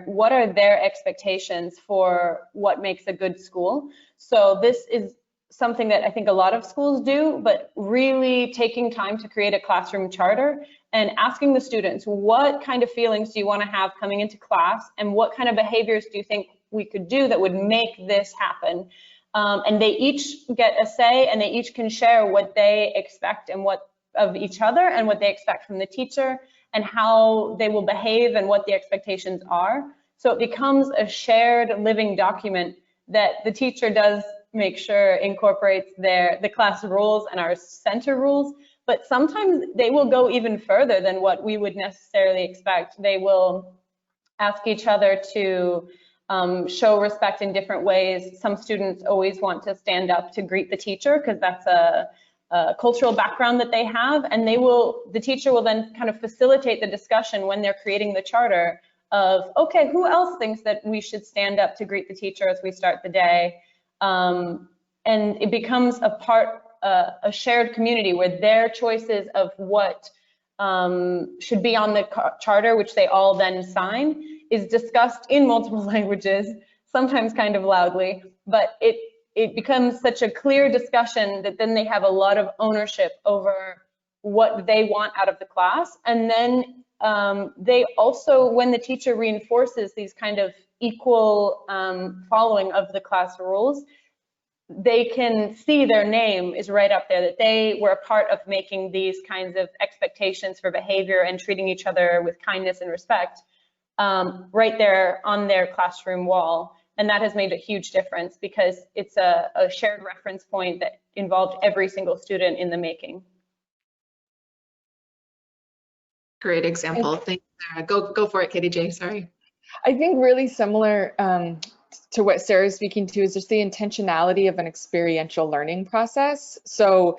what are their expectations for what makes a good school. So this is something that I think a lot of schools do, but really taking time to create a classroom charter and asking the students, what kind of feelings do you want to have coming into class, and what kind of behaviors do you think we could do that would make this happen? And they each get a say, and they each can share what they expect and what of each other and what they expect from the teacher and how they will behave and what the expectations are. So it becomes a shared living document that the teacher does make sure incorporates the class rules and our center rules, but sometimes they will go even further than what we would necessarily expect. They will ask each other to show respect in different ways. Some students always want to stand up to greet the teacher because that's a cultural background that they have, and the teacher will then kind of facilitate the discussion when they're creating the charter of, okay, who else thinks that we should stand up to greet the teacher as we start the day? And it becomes a shared community where their choices of what should be on the charter, which they all then sign, is discussed in multiple languages, sometimes kind of loudly, but it becomes such a clear discussion that then they have a lot of ownership over what they want out of the class. And then they also, when the teacher reinforces these kind of equal following of the class rules, they can see their name is right up there, that they were a part of making these kinds of expectations for behavior and treating each other with kindness and respect right there on their classroom wall. And that has made a huge difference because it's a shared reference point that involved every single student in the making. Great example. Thanks, Sarah. Go for it, Katie J. Sorry. I think really similar to what Sarah's speaking to is just the intentionality of an experiential learning process. So,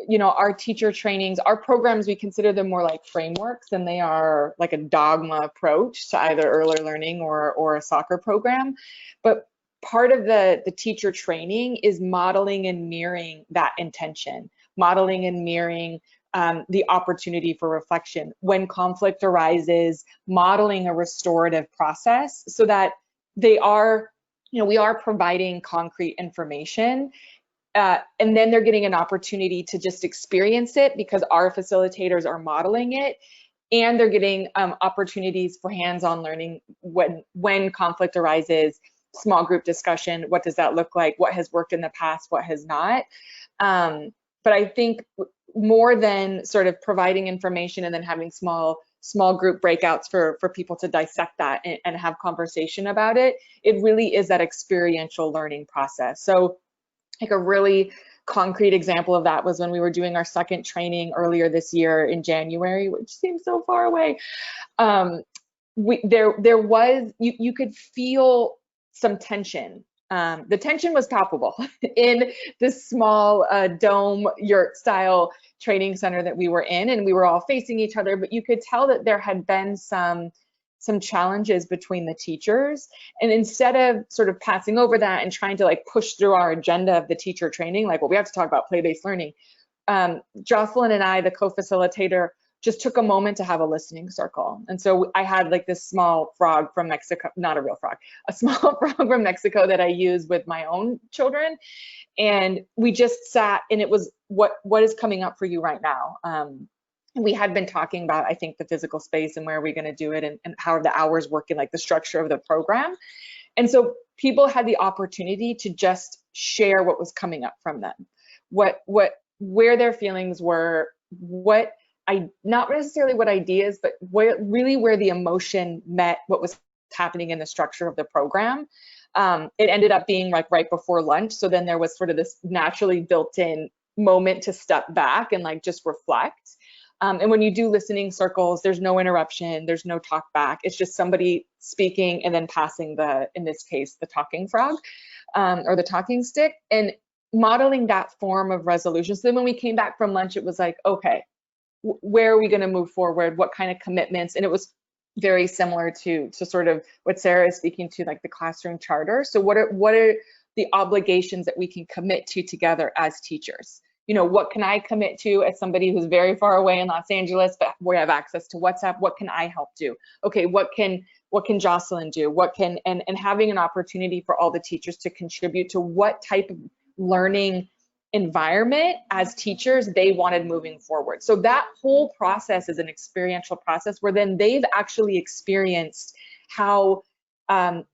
you know, our teacher trainings, our programs, we consider them more like frameworks than they are like a dogma approach to either early learning or a soccer program. But part of the teacher training is modeling and mirroring that intention, modeling and mirroring the opportunity for reflection. When conflict arises, modeling a restorative process so that they are, you know, we are providing concrete information and then they're getting an opportunity to just experience it because our facilitators are modeling it, and they're getting opportunities for hands-on learning when conflict arises, small group discussion, what does that look like, what has worked in the past, what has not. But I think more than sort of providing information and then having small group breakouts for people to dissect that and have conversation about it, it really is that experiential learning process. So like a really concrete example of that was when we were doing our second training earlier this year in January, which seems so far away. There was, you could feel some tension. The tension was palpable in this small dome yurt style training center that we were in, and we were all facing each other, but you could tell that there had been some challenges between the teachers. And instead of sort of passing over that and trying to like push through our agenda of the teacher training, like, well, we have to talk about play-based learning, Jocelyn and I, the co-facilitator, just took a moment to have a listening circle. And so I had like this small frog from Mexico, not a real frog, a small frog from Mexico that I use with my own children. And we just sat, and it was, what is coming up for you right now? We had been talking about, I think, the physical space and where are we going to do it, and how are the hours working, like the structure of the program. And so people had the opportunity to just share what was coming up from them, where their feelings were, not necessarily what ideas, but where the emotion met what was happening in the structure of the program. It ended up being like right before lunch. So then there was sort of this naturally built-in moment to step back and like just reflect. And when you do listening circles, there's no interruption, there's no talk back. It's just somebody speaking and then passing in this case, the talking frog or the talking stick, and modeling that form of resolution. So then when we came back from lunch, it was like, okay, where are we going to move forward? What kind of commitments? And it was very similar to sort of what Sarah is speaking to, like the classroom charter. So what are the obligations that we can commit to together as teachers? You know, what can I commit to as somebody who's very far away in Los Angeles, but we have access to WhatsApp? What can I help do? Okay, what can Jocelyn do? And having an opportunity for all the teachers to contribute to what type of learning environment as teachers they wanted moving forward. So that whole process is an experiential process where then they've actually experienced how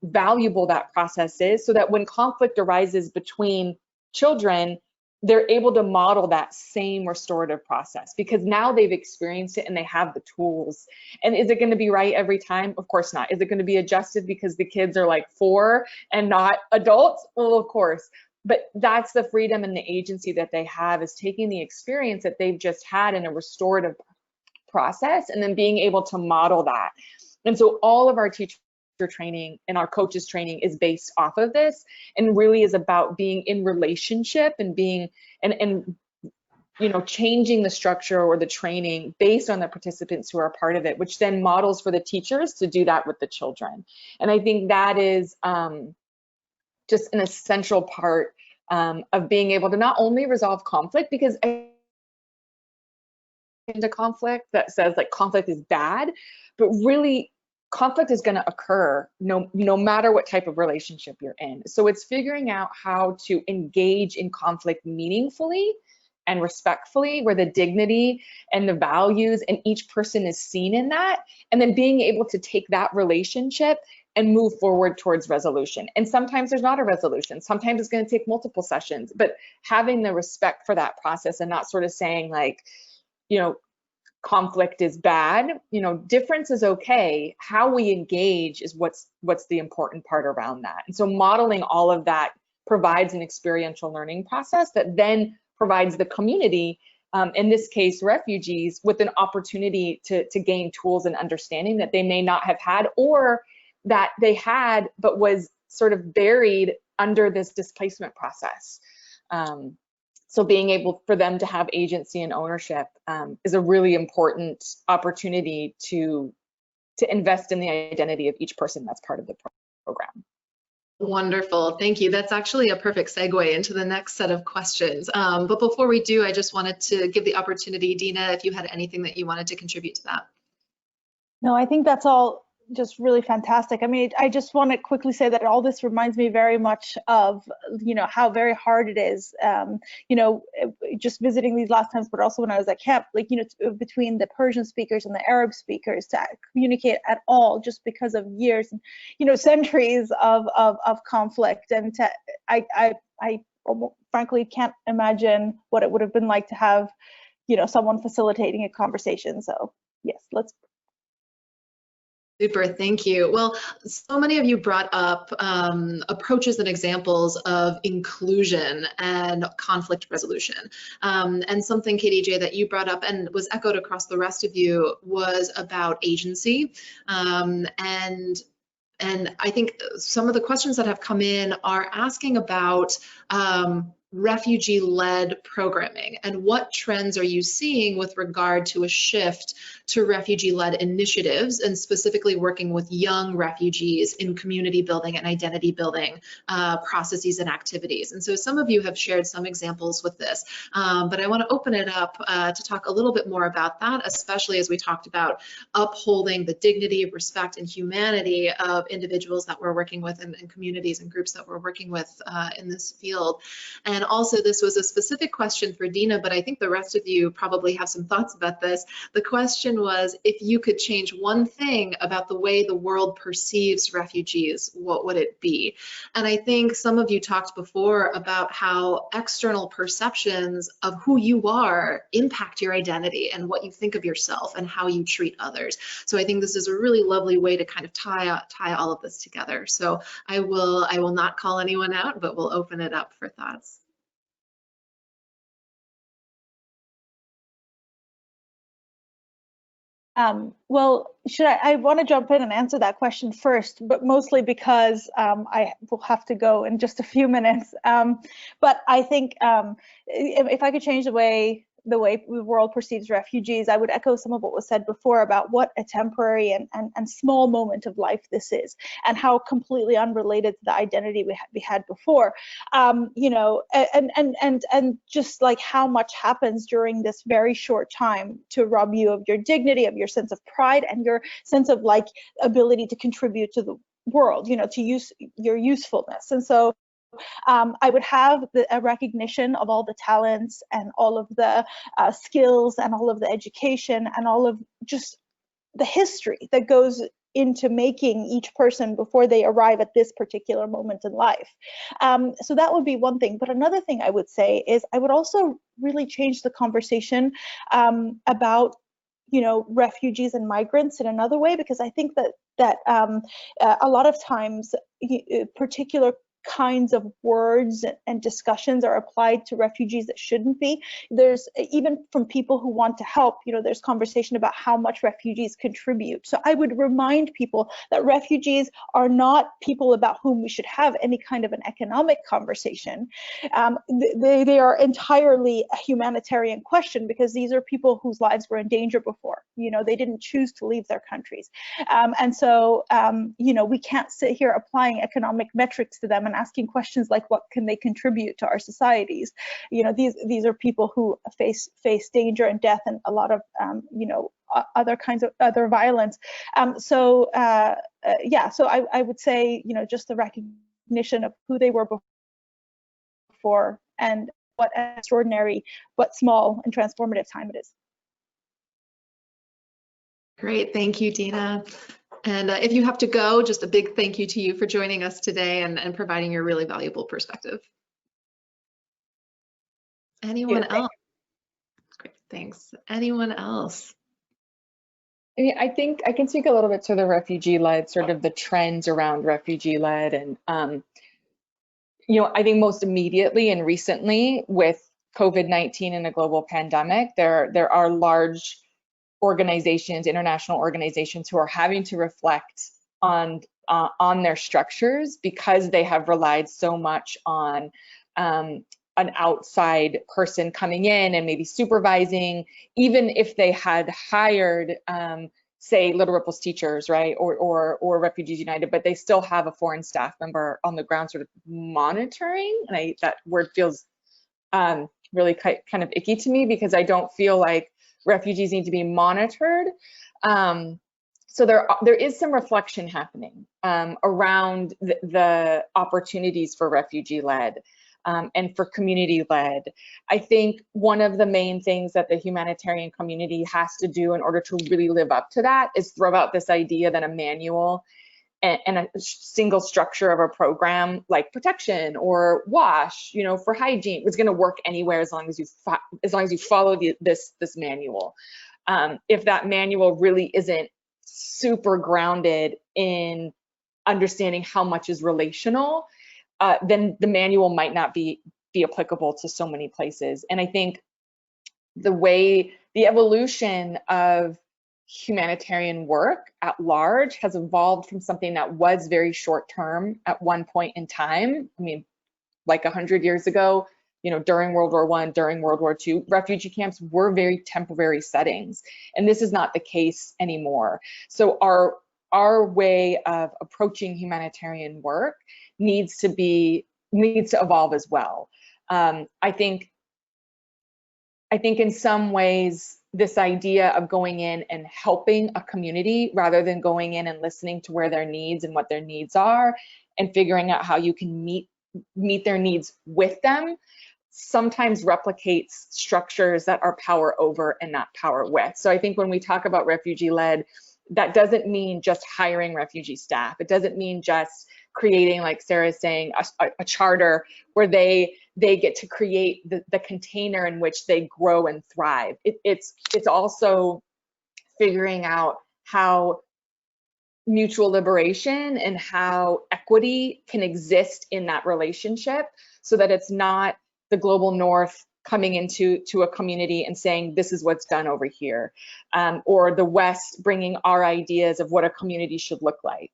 valuable that process is, so that when conflict arises between children, they're able to model that same restorative process, because now they've experienced it and they have the tools. And is it going to be right every time? Of course not. Is it going to be adjusted because the kids are like 4 and not adults? Well, of course. But that's the freedom and the agency that they have, is taking the experience that they've just had in a restorative process and then being able to model that. And so all of our teacher training and our coaches training is based off of this, and really is about being in relationship and being and you know, changing the structure or the training based on the participants who are a part of it, which then models for the teachers to do that with the children. And I think that is just an essential part of being able to not only resolve conflict, because into conflict that says like conflict is bad, but really conflict is going to occur no matter what type of relationship you're in. So it's figuring out how to engage in conflict meaningfully and respectfully, where the dignity and the values and each person is seen in that, and then being able to take that relationship and move forward towards resolution. And sometimes there's not a resolution. Sometimes it's going to take multiple sessions, but having the respect for that process and not sort of saying like, you know, conflict is bad, you know, difference is okay. How we engage is what's the important part around that. And so modeling all of that provides an experiential learning process that then provides the community, in this case, refugees, with an opportunity to gain tools and understanding that they may not have had, or that they had, but was sort of buried under this displacement process. So being able for them to have agency and ownership is a really important opportunity to invest in the identity of each person that's part of the program. Wonderful, thank you. That's actually a perfect segue into the next set of questions. But before we do, I just wanted to give the opportunity, Dina, if you had anything that you wanted to contribute to that. No, I think that's all just really fantastic. I mean, I just want to quickly say that all this reminds me very much of, you know, how very hard it is, you know, just visiting these last times, but also when I was at camp, like, you know, between the Persian speakers and the Arab speakers to communicate at all, just because of years and, you know, centuries of conflict. And I frankly can't imagine what it would have been like to have, you know, someone facilitating a conversation. So yes, let's. Super, thank you. Well, so many of you brought up approaches and examples of inclusion and conflict resolution. And something, KDJ, that you brought up and was echoed across the rest of you was about agency. And I think some of the questions that have come in are asking about refugee-led programming, and what trends are you seeing with regard to a shift to refugee-led initiatives, and specifically working with young refugees in community building and identity building processes and activities. And so some of you have shared some examples with this, but I want to open it up to talk a little bit more about that, especially as we talked about upholding the dignity, respect, and humanity of individuals that we're working with, and communities and groups that we're working with in this field. And also, this was a specific question for Dina, but I think the rest of you probably have some thoughts about this. The question was, if you could change one thing about the way the world perceives refugees, what would it be? And I think some of you talked before about how external perceptions of who you are impact your identity and what you think of yourself and how you treat others. So I think this is a really lovely way to kind of tie all of this together. So I will not call anyone out, but we'll open it up for thoughts. Well, I want to jump in and answer that question first, but mostly because I will have to go in just a few minutes. But I think if I could change the way the world perceives refugees, I would echo some of what was said before about what a temporary and small moment of life this is, and how completely unrelated to the identity we had before. You know, and just like how much happens during this very short time to rob you of your dignity, of your sense of pride, and your sense of like ability to contribute to the world, you know, to use your usefulness. And so I would have a recognition of all the talents and all of the skills and all of the education and all of just the history that goes into making each person before they arrive at this particular moment in life. So that would be one thing. But another thing I would say is I would also really change the conversation about, you know, refugees and migrants in another way, because I think that a lot of times particular kinds of words and discussions are applied to refugees that shouldn't be. There's, even from people who want to help, you know, there's conversation about how much refugees contribute. So I would remind people that refugees are not people about whom we should have any kind of an economic conversation. They are entirely a humanitarian question, because these are people whose lives were in danger before. You know, they didn't choose to leave their countries. And so, you know, we can't sit here applying economic metrics to them and asking questions like, what can they contribute to our societies? You know, these are people who face danger and death and a lot of, you know, other kinds of other violence. Yeah, so I would say, you know, just the recognition of who they were before and what an extraordinary but small and transformative time it is. Great, thank you, Dina. And if you have to go, just a big thank you to you for joining us today and providing your really valuable perspective. Anyone else? Great, thanks. Anyone else? I think I can speak a little bit to the refugee-led, sort of the trends around refugee-led, and you know, I think most immediately and recently with COVID-19 and a global pandemic, there are large organizations, international organizations, who are having to reflect on their structures, because they have relied so much on an outside person coming in and maybe supervising, even if they had hired, say, Little Ripple's teachers, right, or Refugees United, but they still have a foreign staff member on the ground sort of monitoring. And that word feels really kind of icky to me, because I don't feel like refugees need to be monitored. So there is some reflection happening around the opportunities for refugee-led and for community-led. I think one of the main things that the humanitarian community has to do in order to really live up to that is throw out this idea that a manual and a single structure of a program like protection or WASH, you know, for hygiene, was going to work anywhere as long as you follow this manual. If that manual really isn't super grounded in understanding how much is relational, then the manual might not be applicable to so many places. And I think the evolution of humanitarian work at large has evolved from something that was very short term at one point in time. I mean, like 100 years ago, you know, during World War I, during World War II, refugee camps were very temporary settings, and this is not the case anymore. So our way of approaching humanitarian work needs to evolve as well. I think in some ways, this idea of going in and helping a community rather than going in and listening to where their needs and what their needs are and figuring out how you can meet their needs with them sometimes replicates structures that are power over and not power with. So I think when we talk about refugee-led, that doesn't mean just hiring refugee staff. It doesn't mean just creating, like Sarah is saying, a charter where they get to create the container in which they grow and thrive. It's also figuring out how mutual liberation and how equity can exist in that relationship, so that it's not the global north coming into a community and saying, this is what's done over here, or the West bringing our ideas of what a community should look like.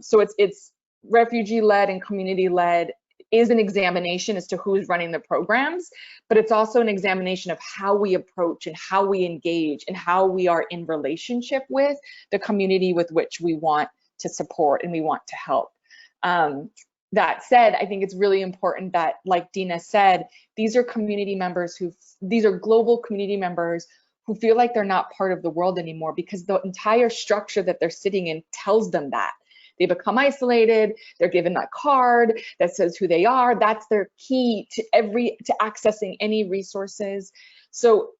So it's refugee-led and community-led is an examination as to who's running the programs, but it's also an examination of how we approach and how we engage and how we are in relationship with the community with which we want to support and we want to help. That said, I think it's really important that, like Dina said, these are community members these are global community members who feel like they're not part of the world anymore, because the entire structure that they're sitting in tells them that. They become isolated, they're given that card that says who they are. That's their key to accessing any resources. So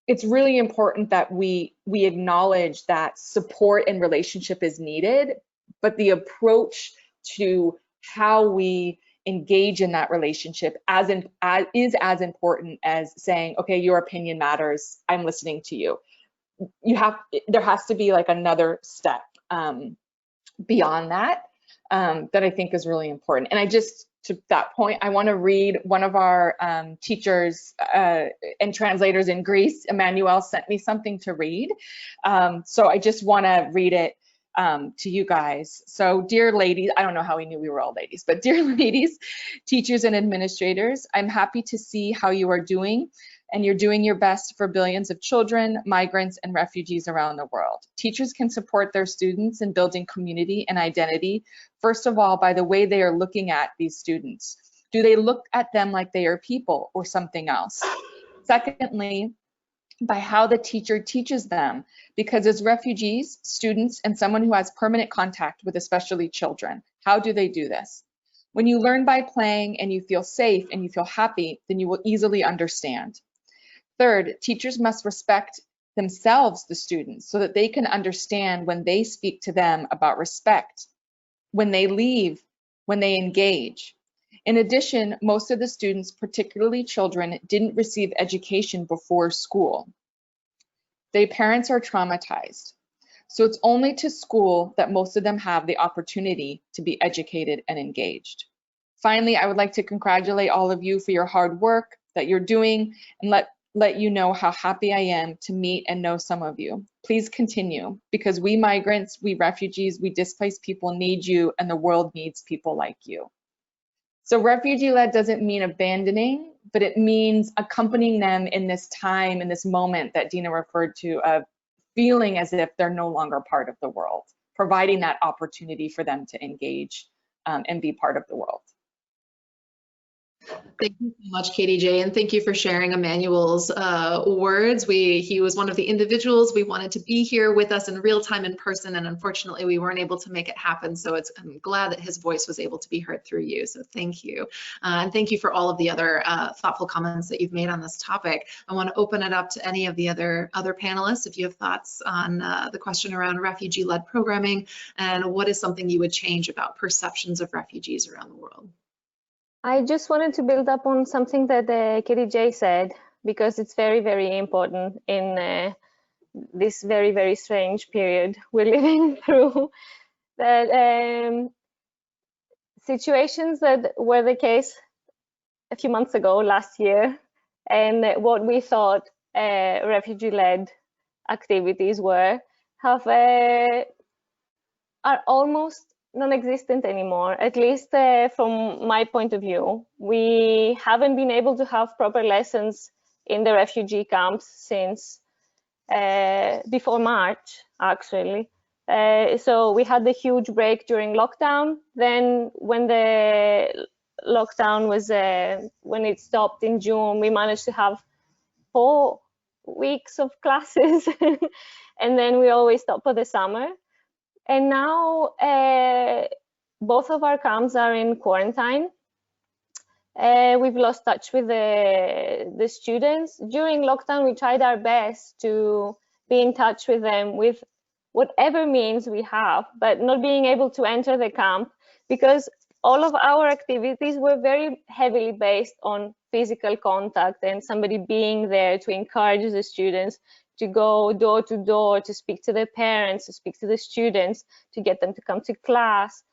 it's really important that we acknowledge that support and relationship is needed, but the approach to how we engage in that relationship is as important as saying, okay, your opinion matters, I'm listening to you. There has to be like another step beyond that that I think is really important. And to that point, I want to read one of our teachers and translators in Greece. Emmanuel sent me something to read. So I just want to read it to you guys. So, dear ladies, I don't know how he knew we were all ladies, but dear ladies, teachers and administrators, I'm happy to see how you are doing, and you're doing your best for billions of children, migrants, and refugees around the world. Teachers can support their students in building community and identity, first of all, by the way they are looking at these students. Do they look at them like they are people or something else? Secondly, by how the teacher teaches them, because as refugees, students, and someone who has permanent contact with especially children, how do they do this? When you learn by playing and you feel safe and you feel happy, then you will easily understand. Third, teachers must respect themselves, the students, so that they can understand when they speak to them about respect, when they leave, when they engage. In addition, most of the students, particularly children, didn't receive education before school. Their parents are traumatized. So it's only to school that most of them have the opportunity to be educated and engaged. Finally, I would like to congratulate all of you for your hard work that you're doing, and let you know how happy I am to meet and know some of you. Please continue, because we migrants, we refugees, we displaced people need you, and the world needs people like you. So refugee-led doesn't mean abandoning, but it means accompanying them in this time, in this moment that Dina referred to, of feeling as if they're no longer part of the world, providing that opportunity for them to engage and be part of the world. Thank you so much, KDJ, and thank you for sharing Emmanuel's words. He was one of the individuals we wanted to be here with us in real time in person, and unfortunately we weren't able to make it happen. So I'm glad that his voice was able to be heard through you. So thank you. And thank you for all of the other thoughtful comments that you've made on this topic. I want to open it up to any of the other panelists if you have thoughts on the question around refugee-led programming and what is something you would change about perceptions of refugees around the world. I just wanted to build up on something that KDJ said, because it's very, very important in this very, very strange period we're living through. That situations that were the case a few months ago, last year, and what we thought refugee-led activities were, are almost non-existent anymore, at least from my point of view. We haven't been able to have proper lessons in the refugee camps since before March, actually. So we had the huge break during lockdown. Then when the lockdown was, when it stopped in June, we managed to have 4 weeks of classes. And then we always stopped for the summer. And now both of our camps are in quarantine. We've lost touch with the students. During lockdown, we tried our best to be in touch with them with whatever means we have, but not being able to enter the camp because all of our activities were very heavily based on physical contact and somebody being there to encourage the students to go door to door, to speak to the parents, to speak to the students, to get them to come to class,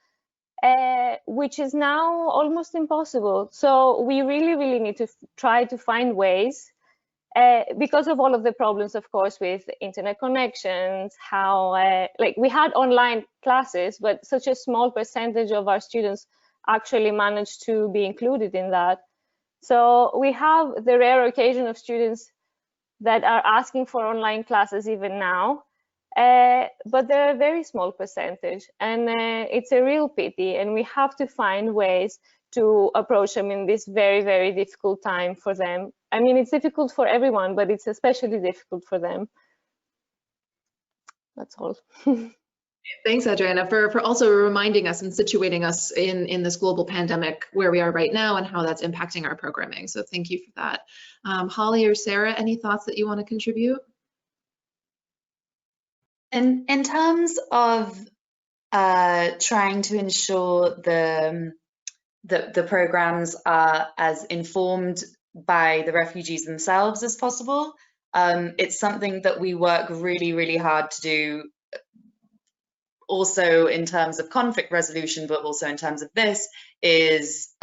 which is now almost impossible. So we really, really need to try to find ways, because of all of the problems, of course, with internet connections, how, like we had online classes, but such a small percentage of our students actually managed to be included in that. So we have the rare occasion of students that are asking for online classes even now, but they're a very small percentage, and it's a real pity, and we have to find ways to approach them in this very, very difficult time for them. I mean, it's difficult for everyone, but it's especially difficult for them. That's all. Thanks, Adriana, for also reminding us and situating us in this global pandemic where we are right now and how that's impacting our programming. So thank you for that. Holly or Sarah, any thoughts that you want to contribute? In terms of trying to ensure the programs are as informed by the refugees themselves as possible, it's something that we work really, really hard to do, also in terms of conflict resolution, but also in terms of this, is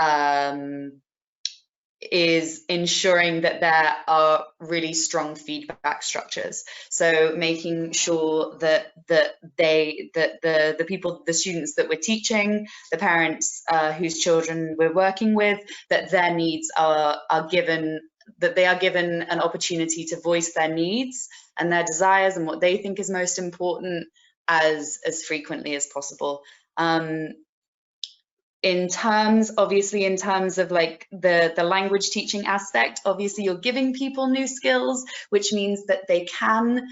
ensuring that there are really strong feedback structures. So making sure that the people, the students that we're teaching, the parents whose children we're working with, that their needs are given, that they are given an opportunity to voice their needs and their desires and what they think is most important as frequently as possible. In terms of like the language teaching aspect, obviously you're giving people new skills, which means that they can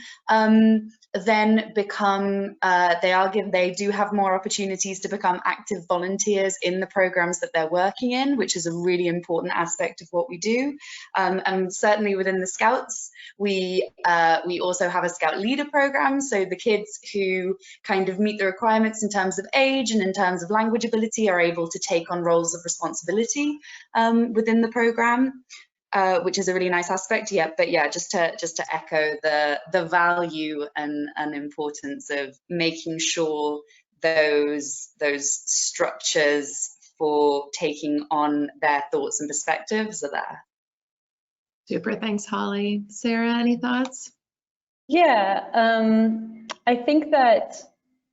then become, they do have more opportunities to become active volunteers in the programs that they're working in, which is a really important aspect of what we do. And certainly within the Scouts, we also have a Scout leader program. So the kids who kind of meet the requirements in terms of age and in terms of language ability are able to take on roles of responsibility within the program. Which is a really nice aspect. Yeah, but yeah, just to echo the value and importance of making sure those structures for taking on their thoughts and perspectives are there. Super, thanks, Holly. Sarah, any thoughts? Yeah, I think that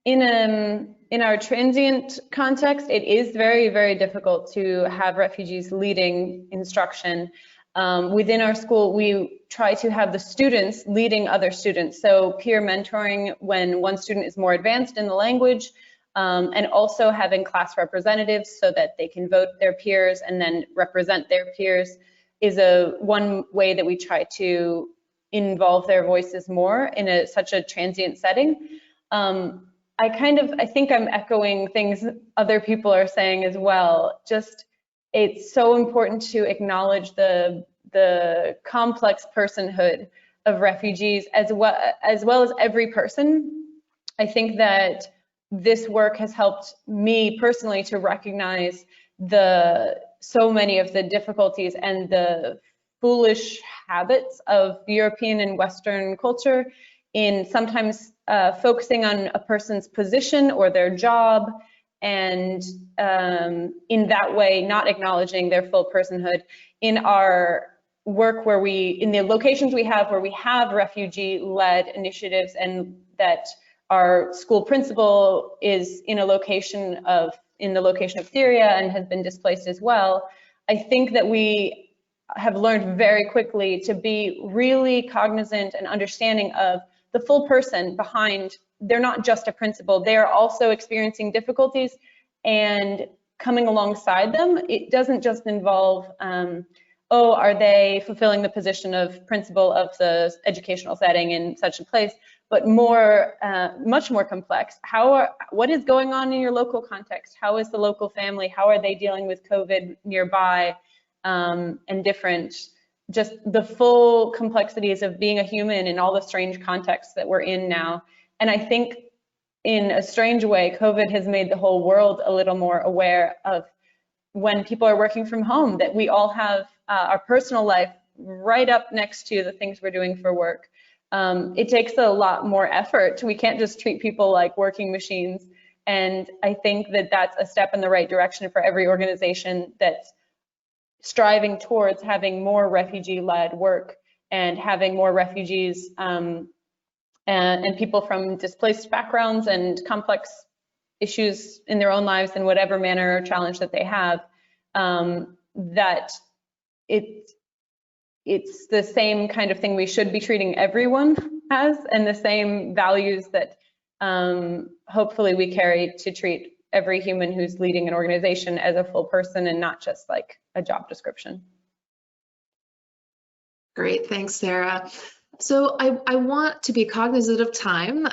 in our transient context, it is very, very difficult to have refugees leading instruction. Within our school, we try to have the students leading other students. So peer mentoring when one student is more advanced in the language, and also having class representatives so that they can vote their peers and then represent their peers is one way that we try to involve their voices more in such a transient setting. I think I'm echoing things other people are saying as well. Just, it's so important to acknowledge the complex personhood of refugees as well as every person. I think that this work has helped me personally to recognize so many of the difficulties and the foolish habits of European and Western culture in sometimes focusing on a person's position or their job, and in that way not acknowledging their full personhood. In our work in the locations we have where we have refugee-led initiatives and that our school principal is in the location of Syria and has been displaced as well, I think that we have learned very quickly to be really cognizant and understanding of the full person behind. They're not just a principal, they are also experiencing difficulties, and coming alongside them, it doesn't just involve, are they fulfilling the position of principal of the educational setting in such a place, but much more complex. What is going on in your local context? How is the local family? How are they dealing with COVID nearby, and just the full complexities of being a human in all the strange contexts that we're in now. And I think in a strange way, COVID has made the whole world a little more aware of when people are working from home, that we all have our personal life right up next to the things we're doing for work. It takes a lot more effort. We can't just treat people like working machines. And I think that that's a step in the right direction for every organization that's striving towards having more refugee-led work and having more refugees and people from displaced backgrounds and complex issues in their own lives in whatever manner or challenge that they have, that it's the same kind of thing we should be treating everyone as, and the same values that hopefully we carry to treat every human who's leading an organization as a full person and not just like a job description. Great, thanks, Sarah. So I want to be cognizant of time.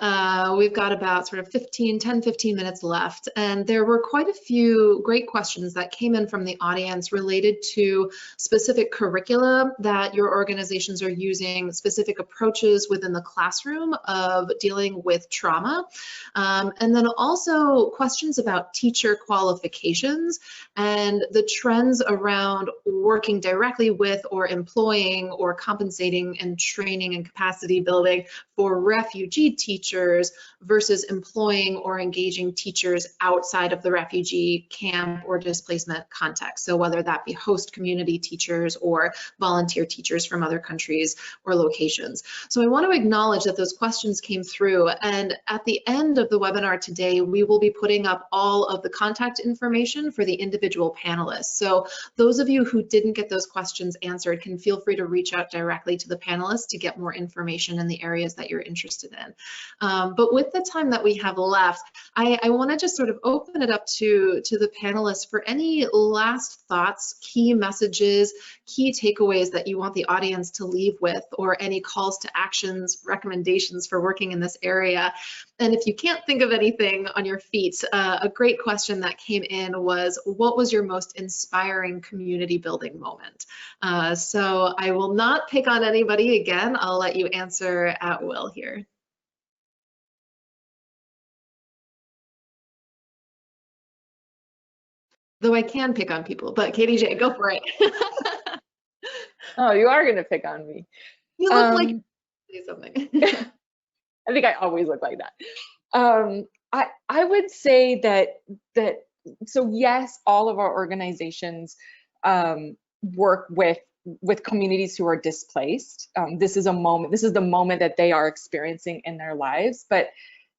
We've got about sort of 10, 15 minutes left, and there were quite a few great questions that came in from the audience related to specific curricula that your organizations are using, specific approaches within the classroom of dealing with trauma, and then also questions about teacher qualifications and the trends around working directly with or employing or compensating and training and capacity building for refugee teachers versus employing or engaging teachers outside of the refugee camp or displacement context. So whether that be host community teachers or volunteer teachers from other countries or locations. So I want to acknowledge that those questions came through, and at the end of the webinar today, we will be putting up all of the contact information for the individual panelists. So those of you who didn't get those questions answered can feel free to reach out directly to the panelists to get more information in the areas that you're interested in. But with the time that we have left, I want to just sort of open it up to the panelists for any last thoughts, key messages, key takeaways that you want the audience to leave with, or any calls to actions, recommendations for working in this area. And if you can't think of anything on your feet, a great question that came in was, what was your most inspiring community building moment? So I will not pick on anybody again. I'll let you answer at will here. Though I can pick on people, but Katie J, go for it. Oh, you are going to pick on me. You look like you say something. I think I always look like that. I would say that so yes, all of our organizations work with communities who are displaced. This is the moment that they are experiencing in their lives. But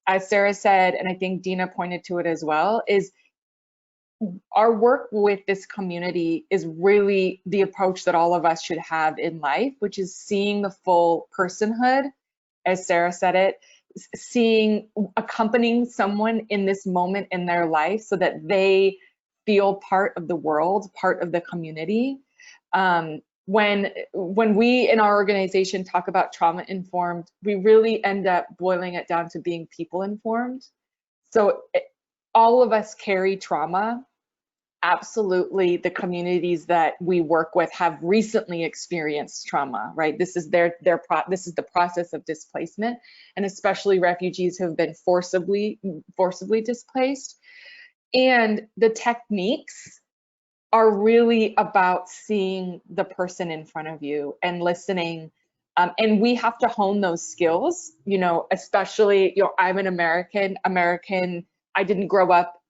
as Sarah said, and I think Dina pointed to it as well, is our work with this community is really the approach that all of us should have in life, which is seeing the full personhood, as Sarah said it, accompanying someone in this moment in their life so that they feel part of the world, part of the community. When we in our organization talk about trauma informed, we really end up boiling it down to being people informed. So all of us carry trauma. Absolutely, the communities that we work with have recently experienced trauma, right? This is this is the process of displacement, and especially refugees who have been forcibly displaced. And the techniques are really about seeing the person in front of you and listening. And we have to hone those skills, you know, especially, you know, I'm an American. I didn't grow up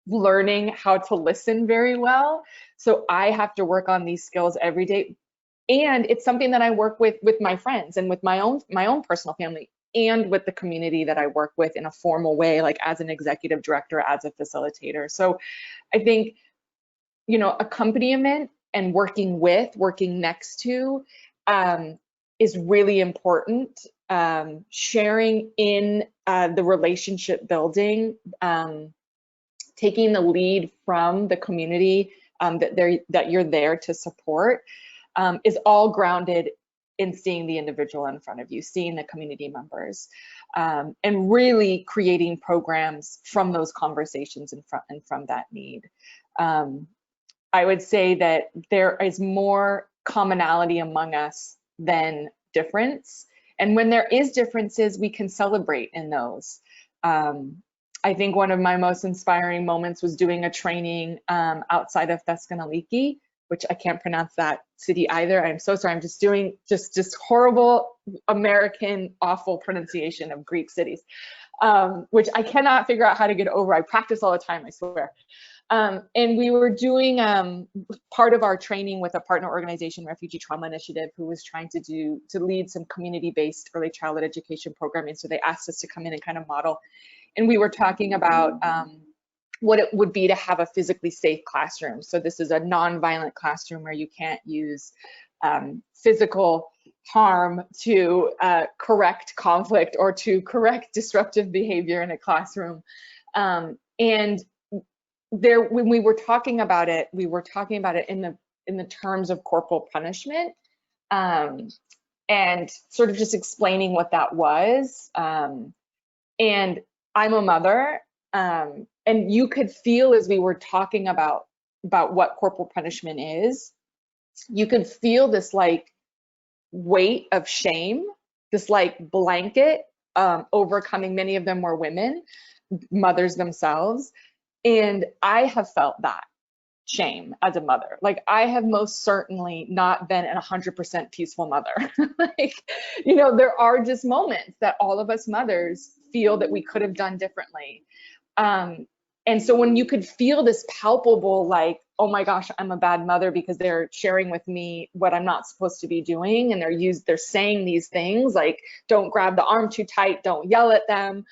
learning how to listen very well. So I have to work on these skills every day. And it's something that I work with my friends and with my own personal family and with the community that I work with in a formal way, like as an executive director, as a facilitator. So I think, you know, accompaniment and working next to is really important. Sharing in the relationship building, taking the lead from the community that you're there to support is all grounded in seeing the individual in front of you, seeing the community members, and really creating programs from those conversations and from that need. I would say that there is more commonality among us than difference. And when there is differences, we can celebrate in those. I think one of my most inspiring moments was doing a training outside of Thessaloniki, which I can't pronounce that city either. I'm so sorry. I'm just doing just horrible American awful pronunciation of Greek cities, which I cannot figure out how to get over. I practice all the time, I swear. And we were doing part of our training with a partner organization, Refugee Trauma Initiative, who was trying to lead some community-based early childhood education programming. So they asked us to come in and kind of model. And we were talking about what it would be to have a physically safe classroom. So this is a non-violent classroom where you can't use physical harm to correct conflict or to correct disruptive behavior in a classroom. And there, when we were talking about it, we were talking about it in the terms of corporal punishment. and sort of just explaining what that was. And I'm a mother, and you could feel as we were talking about what corporal punishment is, you could feel this like weight of shame, this like blanket overcoming. Many of them were women, mothers themselves. And I have felt that shame as a mother. Like, I have most certainly not been a 100% peaceful mother. Like, you know, there are just moments that all of us mothers feel that we could have done differently. And so when you could feel this palpable, like, oh my gosh, I'm a bad mother because they're sharing with me what I'm not supposed to be doing, and they're saying these things like, don't grab the arm too tight, don't yell at them.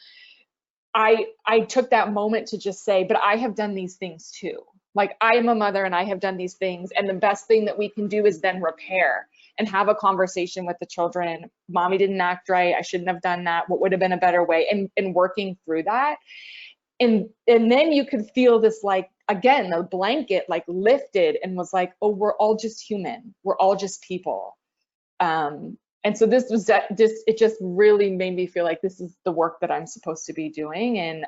I took that moment to just say, but I have done these things too. Like, I am a mother and I have done these things, and the best thing that we can do is then repair and have a conversation with the children. Mommy didn't act right, I shouldn't have done that, what would have been a better way, and working through that. And then you could feel this, like, again, the blanket like lifted and was like, oh, we're all just human, we're all just people. And so this was it just really made me feel like this is the work that I'm supposed to be doing. And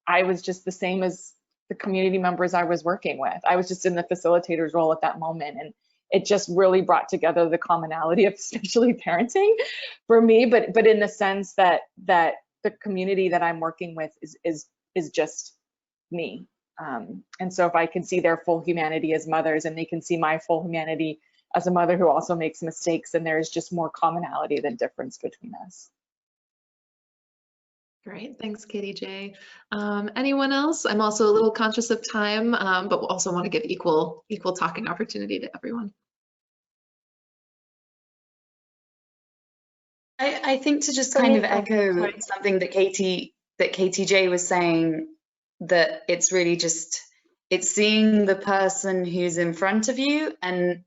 I was just the same as the community members I was working with. I was just in the facilitator's role at that moment, and it just really brought together the commonality of especially parenting for me, but in the sense that the community that I'm working with is just me. And so if I can see their full humanity as mothers, and they can see my full humanity as a mother who also makes mistakes, then there's just more commonality than difference between us. Great, thanks, Katie J. Anyone else? I'm also a little conscious of time, but we'll also want to give equal talking opportunity to everyone. I think to just kind of echo something that Katie J was saying, that it's really just, it's seeing the person who's in front of you and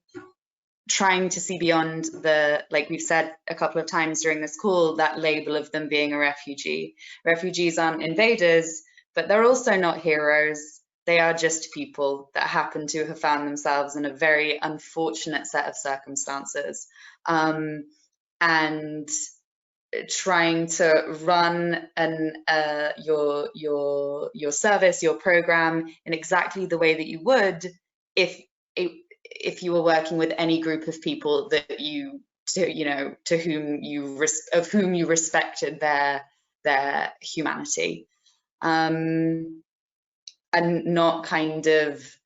trying to see beyond the, like we've said a couple of times during this call, that label of them being a refugee. Refugees aren't invaders, but they're also not heroes. They are just people that happen to have found themselves in a very unfortunate set of circumstances. And trying to run your service, your program in exactly the way that you would if you were working with any group of people that of whom you respected their humanity, and not kind of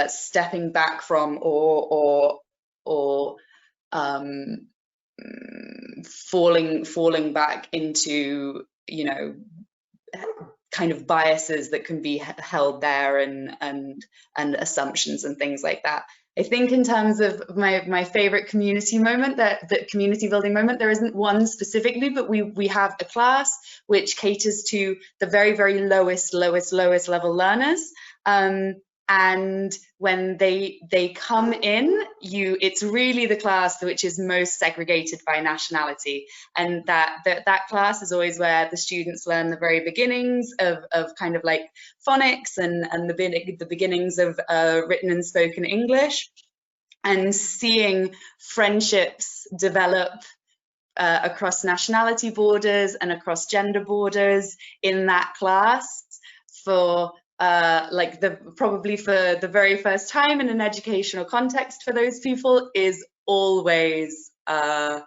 stepping back from or falling back into, you know, kind of biases that can be held there, and assumptions and things like that. I think in terms of my favorite community moment, that community building moment, there isn't one specifically, but we have a class which caters to the very, very lowest level learners. And when they come in, it's really the class which is most segregated by nationality, and that class is always where the students learn the very beginnings of kind of like phonics and the beginnings of written and spoken English, and seeing friendships develop across nationality borders and across gender borders in that class for probably for the very first time in an educational context for those people is always a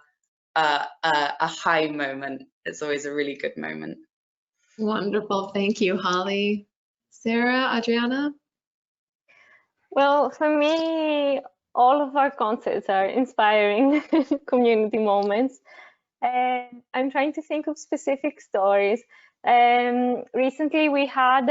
high moment. It's always a really good moment. Wonderful, thank you, Holly. Sarah, Adriana? Well, for me, all of our concerts are inspiring community moments. And I'm trying to think of specific stories. Recently we had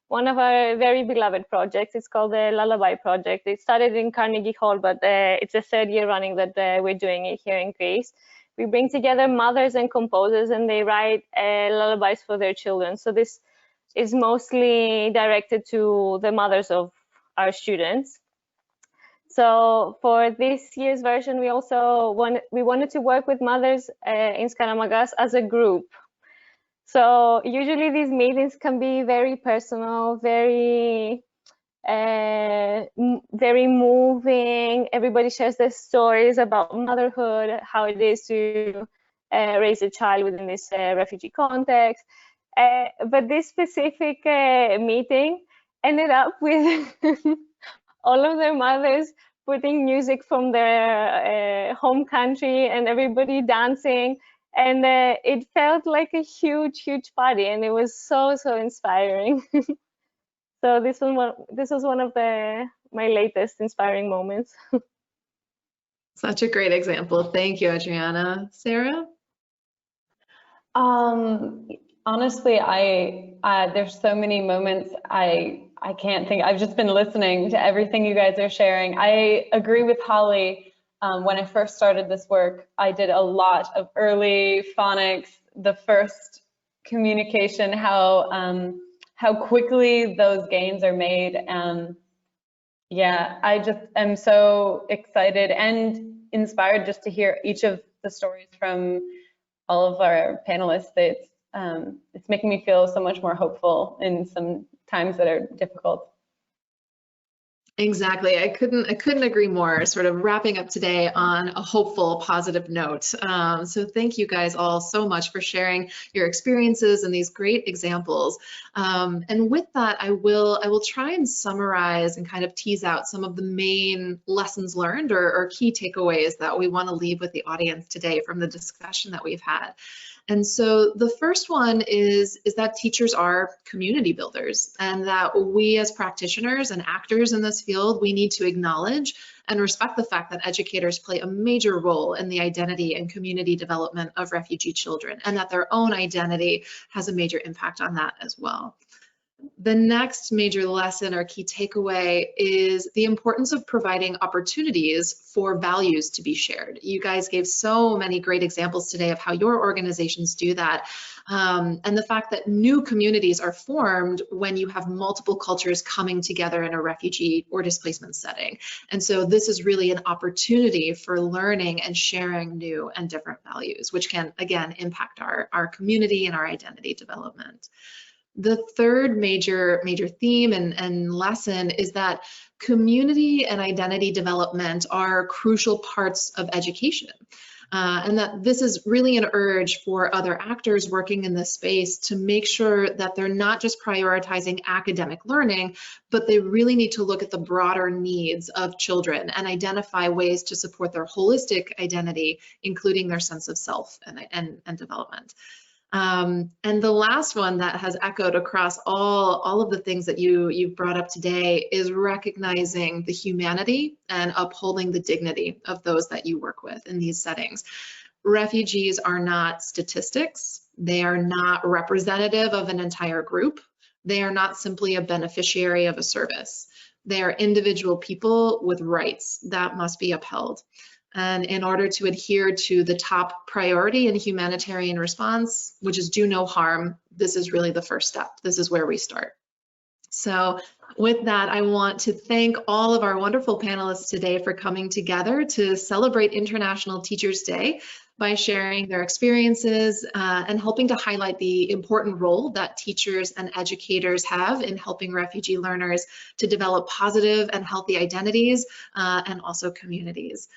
one of our very beloved projects. It's called the Lullaby Project. It started in Carnegie Hall, but it's the third year running that we're doing it here in Greece. We bring together mothers and composers, and they write lullabies for their children. So this is mostly directed to the mothers of our students. So for this year's version, we also wanted to work with mothers in Skaramagas as a group. So usually these meetings can be very personal, very very moving. Everybody shares their stories about motherhood, how it is to raise a child within this refugee context. But this specific meeting ended up with all of their mothers putting music from their home country and everybody dancing. And it felt like a huge, huge party, and it was so, so inspiring. So this was one of my latest inspiring moments. Such a great example. Thank you, Adriana. Sarah? Honestly, there's so many moments I can't think. I've just been listening to everything you guys are sharing. I agree with Holly. When I first started this work, I did a lot of early phonics, the first communication, how quickly those gains are made. Yeah, I just am so excited and inspired just to hear each of the stories from all of our panelists. It's making me feel so much more hopeful in some times that are difficult. Exactly. I couldn't agree more. Sort of wrapping up today on a hopeful, positive note. So thank you guys all so much for sharing your experiences and these great examples. And with that, I will try and summarize and kind of tease out some of the main lessons learned or key takeaways that we want to leave with the audience today from the discussion that we've had. And so the first one is that teachers are community builders, and that we as practitioners and actors in this field, we need to acknowledge and respect the fact that educators play a major role in the identity and community development of refugee children, and that their own identity has a major impact on that as well. The next major lesson or key takeaway is the importance of providing opportunities for values to be shared. You guys gave so many great examples today of how your organizations do that. And the fact that new communities are formed when you have multiple cultures coming together in a refugee or displacement setting. And so this is really an opportunity for learning and sharing new and different values, which can, again, impact our community and our identity development. The third major theme and lesson is that community and identity development are crucial parts of education. And that this is really an urge for other actors working in this space to make sure that they're not just prioritizing academic learning, but they really need to look at the broader needs of children and identify ways to support their holistic identity, including their sense of self and development. And the last one that has echoed across all of the things that you've brought up today is recognizing the humanity and upholding the dignity of those that you work with in these settings. Refugees are not statistics. They are not representative of an entire group. They are not simply a beneficiary of a service. They are individual people with rights that must be upheld. And in order to adhere to the top priority in humanitarian response, which is do no harm, this is really the first step. This is where we start. So with that, I want to thank all of our wonderful panelists today for coming together to celebrate International Teachers Day by sharing their experiences and helping to highlight the important role that teachers and educators have in helping refugee learners to develop positive and healthy identities and also communities.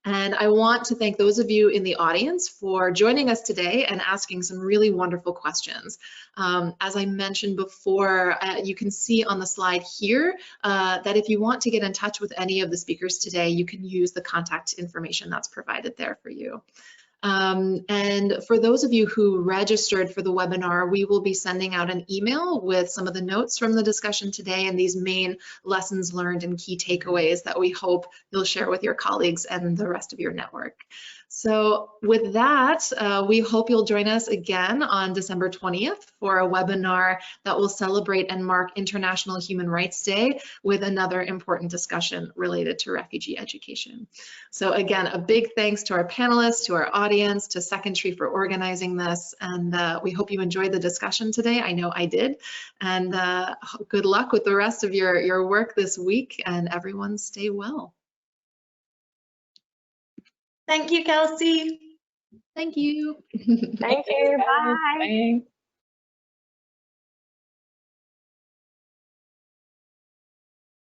And I want to thank those of you in the audience for joining us today and asking some really wonderful questions. As I mentioned before, you can see on the slide here that if you want to get in touch with any of the speakers today, you can use the contact information that's provided there for you. And for those of you who registered for the webinar, we will be sending out an email with some of the notes from the discussion today and these main lessons learned and key takeaways that we hope you'll share with your colleagues and the rest of your network. So with that, we hope you'll join us again on December 20th for a webinar that will celebrate and mark International Human Rights Day with another important discussion related to refugee education. So again, a big thanks to our panelists, to our audience, to Second Tree for organizing this, and we hope you enjoyed the discussion today. I know I did, and good luck with the rest of your work this week, and everyone stay well. Thank you, Kelsey. Thank you. Thank you. Bye. Bye.